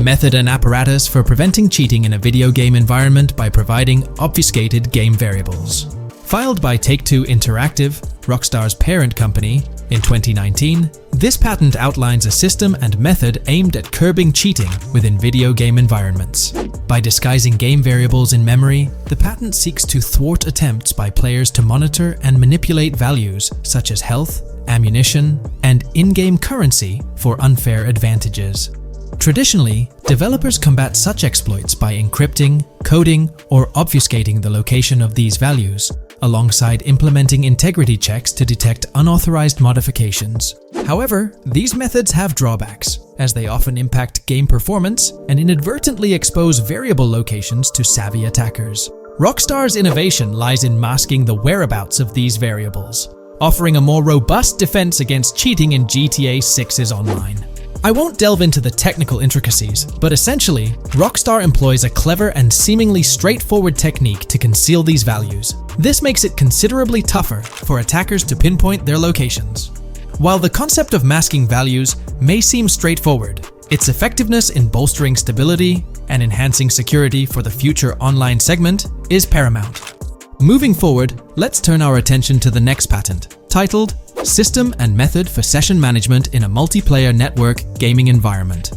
Method and Apparatus for Preventing Cheating in a Video Game Environment by Providing Obfuscated Game Variables. Filed by Take-Two Interactive, Rockstar's parent company, In 2019, this patent outlines a system and method aimed at curbing cheating within video game environments. By disguising game variables in memory, the patent seeks to thwart attempts by players to monitor and manipulate values such as health, ammunition, and in-game currency for unfair advantages. Traditionally, developers combat such exploits by encrypting, coding, or obfuscating the location of these values, alongside implementing integrity checks to detect unauthorized modifications. However, these methods have drawbacks, as they often impact game performance and inadvertently expose variable locations to savvy attackers. Rockstar's innovation lies in masking the whereabouts of these variables, offering a more robust defense against cheating in GTA 6's online. I won't delve into the technical intricacies, but essentially, Rockstar employs a clever and seemingly straightforward technique to conceal these values. This makes it considerably tougher for attackers to pinpoint their locations. While the concept of masking values may seem straightforward, its effectiveness in bolstering stability and enhancing security for the future online segment is paramount. Moving forward, let's turn our attention to the next patent, titled System and Method for Session Management in a Multiplayer Network Gaming Environment.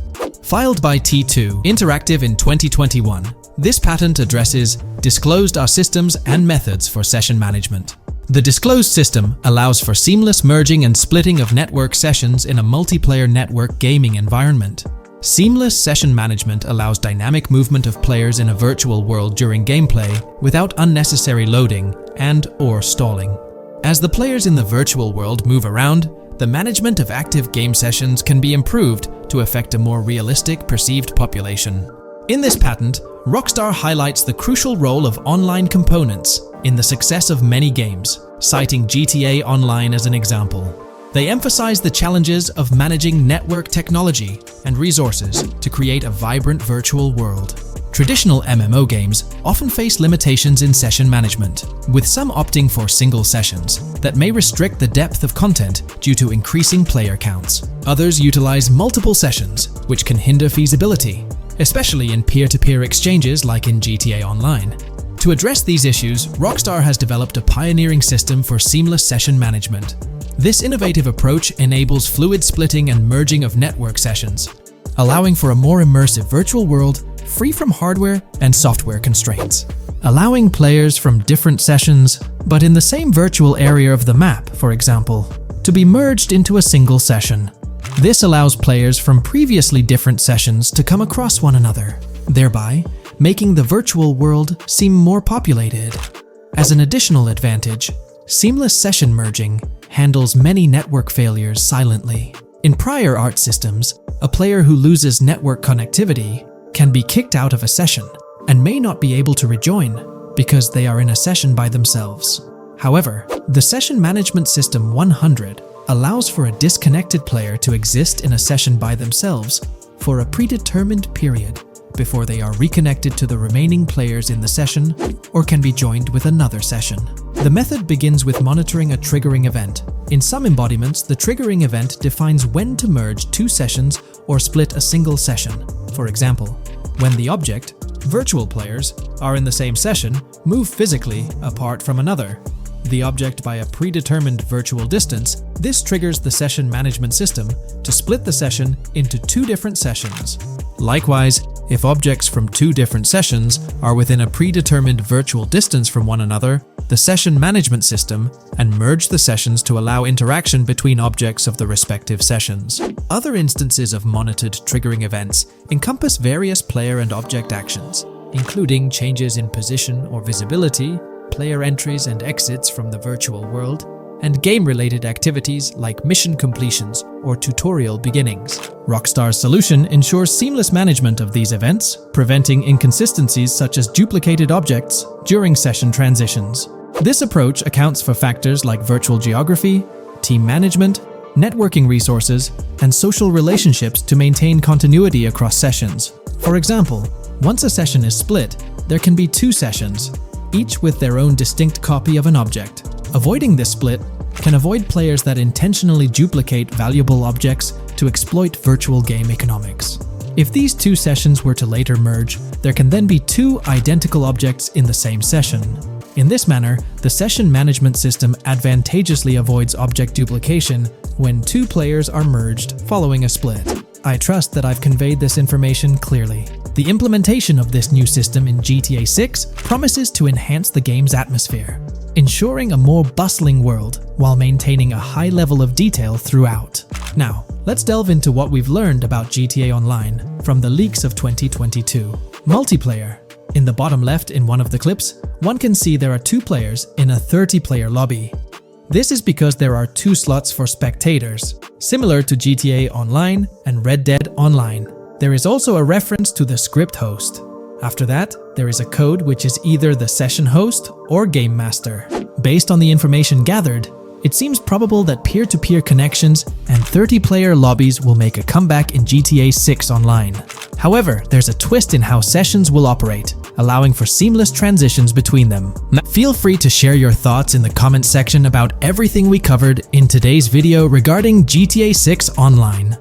Filed by T2 Interactive in 2021, this patent addresses disclosed are systems and methods for session management. The disclosed system allows for seamless merging and splitting of network sessions in a multiplayer network gaming environment. Seamless session management allows dynamic movement of players in a virtual world during gameplay without unnecessary loading and/or stalling. As the players in the virtual world move around, the management of active game sessions can be improved to affect a more realistic perceived population. In this patent, Rockstar highlights the crucial role of online components in the success of many games, citing GTA Online as an example. They emphasize the challenges of managing network technology and resources to create a vibrant virtual world. Traditional MMO games often face limitations in session management, with some opting for single sessions that may restrict the depth of content due to increasing player counts. Others utilize multiple sessions, which can hinder feasibility, especially in peer-to-peer exchanges like in GTA Online. To address these issues, Rockstar has developed a pioneering system for seamless session management. This innovative approach enables fluid splitting and merging of network sessions, allowing for a more immersive virtual world free from hardware and software constraints. Allowing players from different sessions, but in the same virtual area of the map, for example, to be merged into a single session. This allows players from previously different sessions to come across one another, thereby making the virtual world seem more populated. As an additional advantage, seamless session merging handles many network failures silently. In prior art systems, a player who loses network connectivity can be kicked out of a session and may not be able to rejoin because they are in a session by themselves. However, the Session Management System 100 allows for a disconnected player to exist in a session by themselves for a predetermined period before they are reconnected to the remaining players in the session or can be joined with another session. The method begins with monitoring a triggering event. In some embodiments, the triggering event defines when to merge two sessions or split a single session. For example, when the object, virtual players, are in the same session, move physically apart from another, the object by a predetermined virtual distance, this triggers the session management system to split the session into two different sessions. Likewise, if objects from two different sessions are within a predetermined virtual distance from one another, the session management system and merge the sessions to allow interaction between objects of the respective sessions. Other instances of monitored triggering events encompass various player and object actions, including changes in position or visibility, player entries and exits from the virtual world, and game-related activities like mission completions or tutorial beginnings. Rockstar's solution ensures seamless management of these events, preventing inconsistencies such as duplicated objects during session transitions. This approach accounts for factors like virtual geography, team management, networking resources, and social relationships to maintain continuity across sessions. For example, once a session is split, there can be two sessions, each with their own distinct copy of an object. Avoiding this split can avoid players that intentionally duplicate valuable objects to exploit virtual game economics. If these two sessions were to later merge, there can then be two identical objects in the same session. In this manner, the session management system advantageously avoids object duplication when two players are merged following a split. I trust that I've conveyed this information clearly. The implementation of this new system in GTA 6 promises to enhance the game's atmosphere, ensuring a more bustling world while maintaining a high level of detail throughout. Now, let's delve into what we've learned about GTA Online from the leaks of 2022. Multiplayer. In the bottom left in one of the clips, one can see there are two players in a 30-player lobby. This is because there are two slots for spectators, similar to GTA Online and Red Dead Online. There is also a reference to the script host. After that, there is a code which is either the session host or game master. Based on the information gathered, it seems probable that peer-to-peer connections and 30-player lobbies will make a comeback in GTA 6 Online. However, there's a twist in how sessions will operate, allowing for seamless transitions between them. Now, feel free to share your thoughts in the comments section about everything we covered in today's video regarding GTA 6 Online.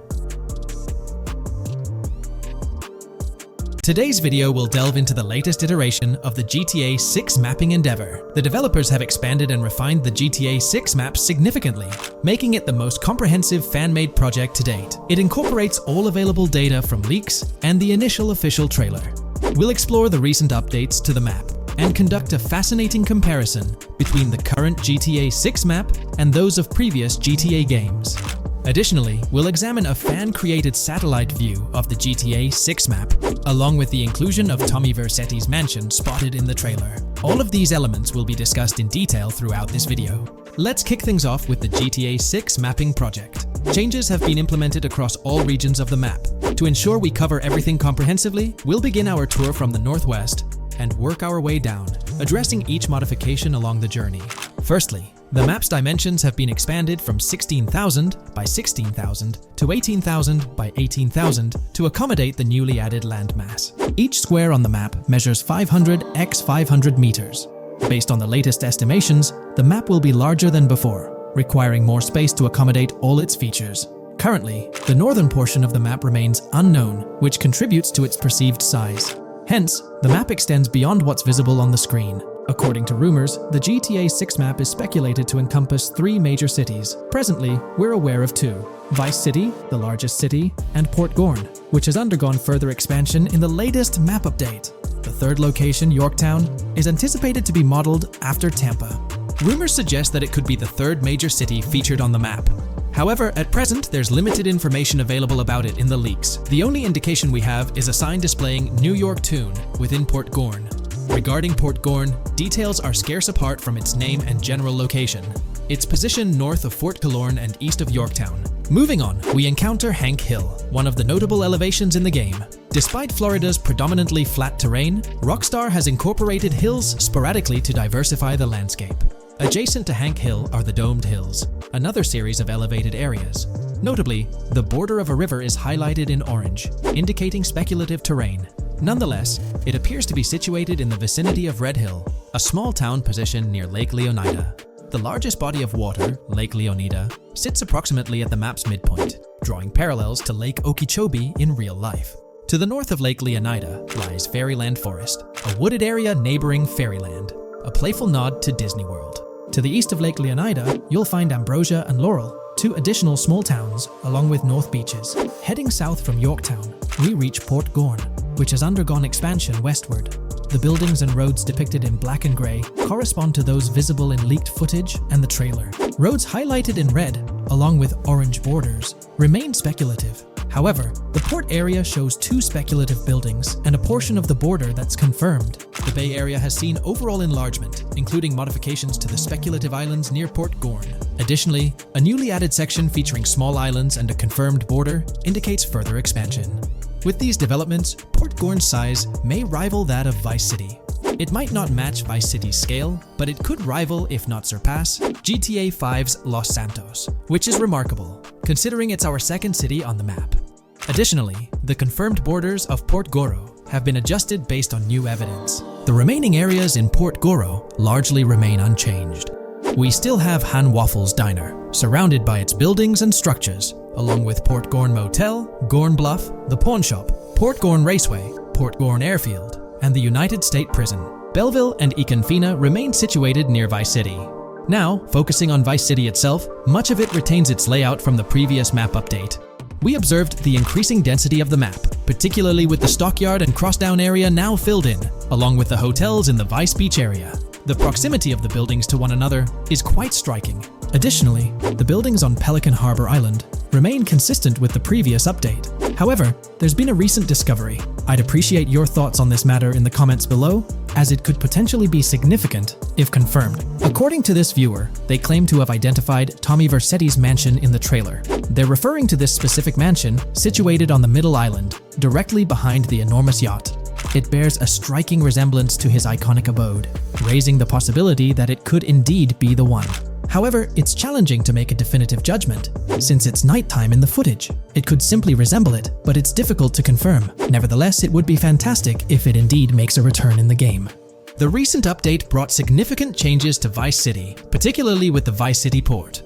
Today's video will delve into the latest iteration of the GTA 6 mapping endeavor. The developers have expanded and refined the GTA 6 map significantly, making it the most comprehensive fan-made project to date. It incorporates all available data from leaks and the initial official trailer. We'll explore the recent updates to the map and conduct a fascinating comparison between the current GTA 6 map and those of previous GTA games. Additionally, we'll examine a fan-created satellite view of the GTA 6 map, along with the inclusion of Tommy Vercetti's mansion spotted in the trailer. All of these elements will be discussed in detail throughout this video. Let's kick things off with the GTA 6 mapping project. Changes have been implemented across all regions of the map. To ensure we cover everything comprehensively, we'll begin our tour from the northwest and work our way down, addressing each modification along the journey. Firstly, the map's dimensions have been expanded from 16,000 by 16,000 to 18,000 by 18,000 to accommodate the newly added landmass. Each square on the map measures 500 x 500 meters. Based on the latest estimations, the map will be larger than before, requiring more space to accommodate all its features. Currently, the northern portion of the map remains unknown, which contributes to its perceived size. Hence, the map extends beyond what's visible on the screen. According to rumors, the GTA 6 map is speculated to encompass 3 major cities. Presently, we're aware of 2. Vice City, the largest city, and Port Gorn, which has undergone further expansion in the latest map update. The third location, Yorktown, is anticipated to be modeled after Tampa. Rumors suggest that it could be the third major city featured on the map. However, at present, there's limited information available about it in the leaks. The only indication we have is a sign displaying New York Tune within Port Gorn. Regarding Port Gorn, details are scarce apart from its name and general location. It's positioned north of Fort Killorn and east of Yorktown. Moving on, we encounter Hank Hill, one of the notable elevations in the game. Despite Florida's predominantly flat terrain, Rockstar has incorporated hills sporadically to diversify the landscape. Adjacent to Hank Hill are the Domed Hills, another series of elevated areas. Notably, the border of a river is highlighted in orange, indicating speculative terrain. Nonetheless, it appears to be situated in the vicinity of Red Hill, a small town positioned near Lake Leonida. The largest body of water, Lake Leonida, sits approximately at the map's midpoint, drawing parallels to Lake Okeechobee in real life. To the north of Lake Leonida lies Fairyland Forest, a wooded area neighboring Fairyland, a playful nod to Disney World. To the east of Lake Leonida, you'll find Ambrosia and Laurel, 2 additional small towns, along with North Beaches. Heading south from Yorktown, we reach Port Gorn, which has undergone expansion westward. The buildings and roads depicted in black and grey correspond to those visible in leaked footage and the trailer. Roads highlighted in red, along with orange borders, remain speculative. However, the port area shows 2 speculative buildings and a portion of the border that's confirmed. The Bay Area has seen overall enlargement, including modifications to the speculative islands near Port Gorn. Additionally, a newly added section featuring small islands and a confirmed border indicates further expansion. With these developments, Port Gorn's size may rival that of Vice City. It might not match Vice City's scale, but it could rival, if not surpass, GTA 5's Los Santos, which is remarkable, considering it's our second city on the map. Additionally, the confirmed borders of Port Goro have been adjusted based on new evidence. The remaining areas in Port Goro largely remain unchanged. We still have Han Waffles Diner, surrounded by its buildings and structures, along with Port Gorn Motel, Gorn Bluff, the Pawn Shop, Port Gorn Raceway, Port Gorn Airfield, and the United State Prison. Belleville and Econfina remain situated near Vice City. Now, focusing on Vice City itself, much of it retains its layout from the previous map update. We observed the increasing density of the map, particularly with the Stockyard and Crossdown area now filled in, along with the hotels in the Vice Beach area. The proximity of the buildings to one another is quite striking. Additionally, the buildings on Pelican Harbor Island remain consistent with the previous update. However, there's been a recent discovery. I'd appreciate your thoughts on this matter in the comments below, as it could potentially be significant if confirmed. According to this viewer, they claim to have identified Tommy Vercetti's mansion in the trailer. They're referring to this specific mansion situated on the middle island, directly behind the enormous yacht. It bears a striking resemblance to his iconic abode, raising the possibility that it could indeed be the one. However, it's challenging to make a definitive judgment, since it's nighttime in the footage. It could simply resemble it, but it's difficult to confirm. Nevertheless, it would be fantastic if it indeed makes a return in the game. The recent update brought significant changes to Vice City, particularly with the Vice City port.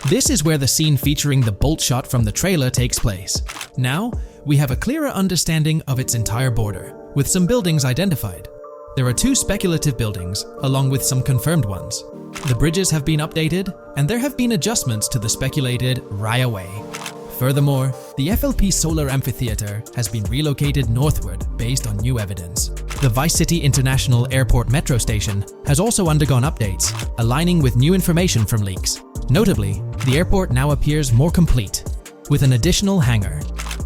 This is where the scene featuring the bolt shot from the trailer takes place. Now, we have a clearer understanding of its entire border, with some buildings identified. There are 2 speculative buildings, along with some confirmed ones. The bridges have been updated, and there have been adjustments to the speculated Raya Way. Furthermore, the FLP Solar Amphitheater has been relocated northward based on new evidence. The Vice City International Airport metro station has also undergone updates, aligning with new information from leaks. Notably, the airport now appears more complete, with an additional hangar.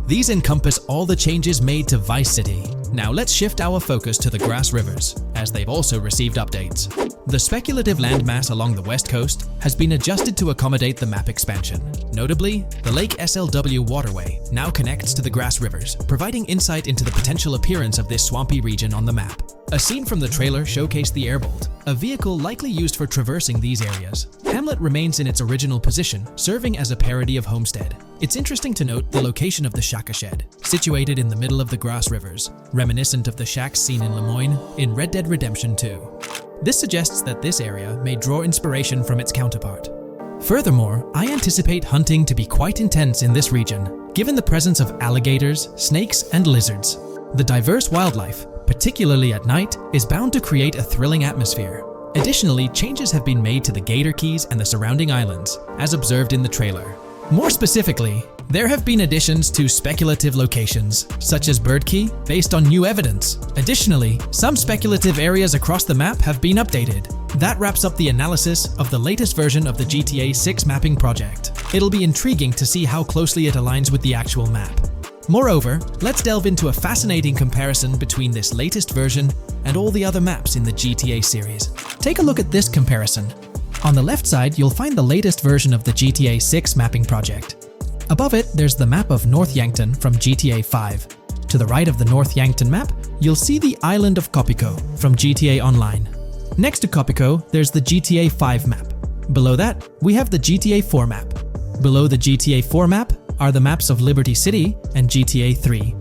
These encompass all the changes made to Vice City. Now let's shift our focus to the Grass Rivers, as they've also received updates. The speculative landmass along the west coast has been adjusted to accommodate the map expansion. Notably, the Lake SLW waterway now connects to the Grass Rivers, providing insight into the potential appearance of this swampy region on the map. A scene from the trailer showcased the Airbolt, a vehicle likely used for traversing these areas. Hamlet remains in its original position, serving as a parody of Homestead. It's interesting to note the location of the Shaka Shed, situated in the middle of the Grass Rivers, reminiscent of the shacks seen in Lemoyne in Red Dead Redemption 2. This suggests that this area may draw inspiration from its counterpart. Furthermore, I anticipate hunting to be quite intense in this region, given the presence of alligators, snakes, and lizards. The diverse wildlife, particularly at night, is bound to create a thrilling atmosphere. Additionally, changes have been made to the Gator Keys and the surrounding islands, as observed in the trailer. More specifically, there have been additions to speculative locations, such as Bird Key, based on new evidence. Additionally, some speculative areas across the map have been updated. That wraps up the analysis of the latest version of the GTA 6 mapping project. It'll be intriguing to see how closely it aligns with the actual map. Moreover, let's delve into a fascinating comparison between this latest version and all the other maps in the GTA series. Take a look at this comparison. On the left side, you'll find the latest version of the GTA 6 mapping project. Above it, there's the map of North Yankton from GTA 5. To the right of the North Yankton map, you'll see the island of Copico from GTA Online. Next to Copico, there's the GTA 5 map. Below that, we have the GTA 4 map. Below the GTA 4 map are the maps of Liberty City and GTA 3.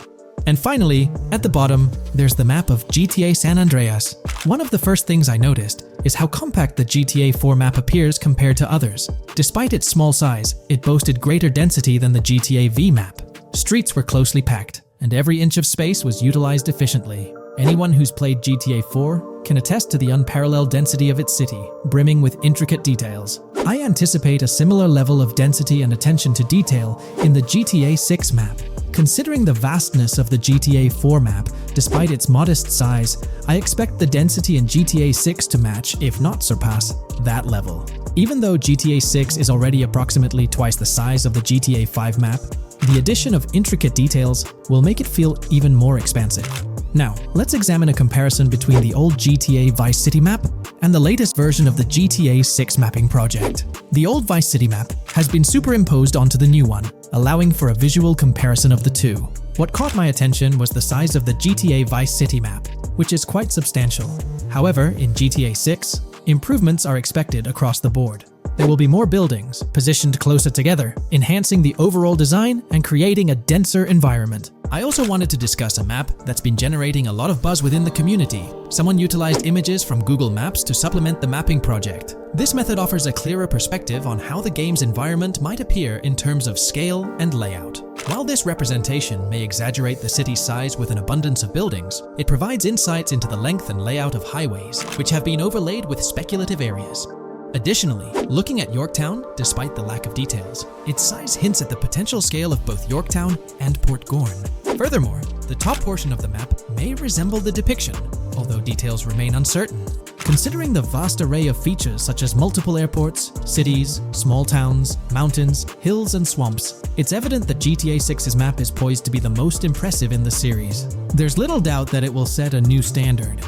And finally, at the bottom, there's the map of GTA San Andreas. One of the first things I noticed is how compact the GTA 4 map appears compared to others. Despite its small size, it boasted greater density than the GTA V map. Streets were closely packed, and every inch of space was utilized efficiently. Anyone who's played GTA 4 can attest to the unparalleled density of its city, brimming with intricate details. I anticipate a similar level of density and attention to detail in the GTA 6 map. Considering the vastness of the GTA 4 map, despite its modest size, I expect the density in GTA 6 to match, if not surpass, that level. Even though GTA 6 is already approximately twice the size of the GTA 5 map, the addition of intricate details will make it feel even more expansive. Now, let's examine a comparison between the old GTA Vice City map and the latest version of the GTA 6 mapping project. The old Vice City map has been superimposed onto the new one, allowing for a visual comparison of the two. What caught my attention was the size of the GTA Vice City map, which is quite substantial. However, in GTA 6, improvements are expected across the board. There will be more buildings, positioned closer together, enhancing the overall design and creating a denser environment. I also wanted to discuss a map that's been generating a lot of buzz within the community. Someone utilized images from Google Maps to supplement the mapping project. This method offers a clearer perspective on how the game's environment might appear in terms of scale and layout. While this representation may exaggerate the city's size with an abundance of buildings, it provides insights into the length and layout of highways, which have been overlaid with speculative areas. Additionally, looking at Yorktown, despite the lack of details, its size hints at the potential scale of both Yorktown and Port Gorn. Furthermore, the top portion of the map may resemble the depiction, although details remain uncertain. Considering the vast array of features such as multiple airports, cities, small towns, mountains, hills, and swamps, it's evident that GTA 6's map is poised to be the most impressive in the series. There's little doubt that it will set a new standard,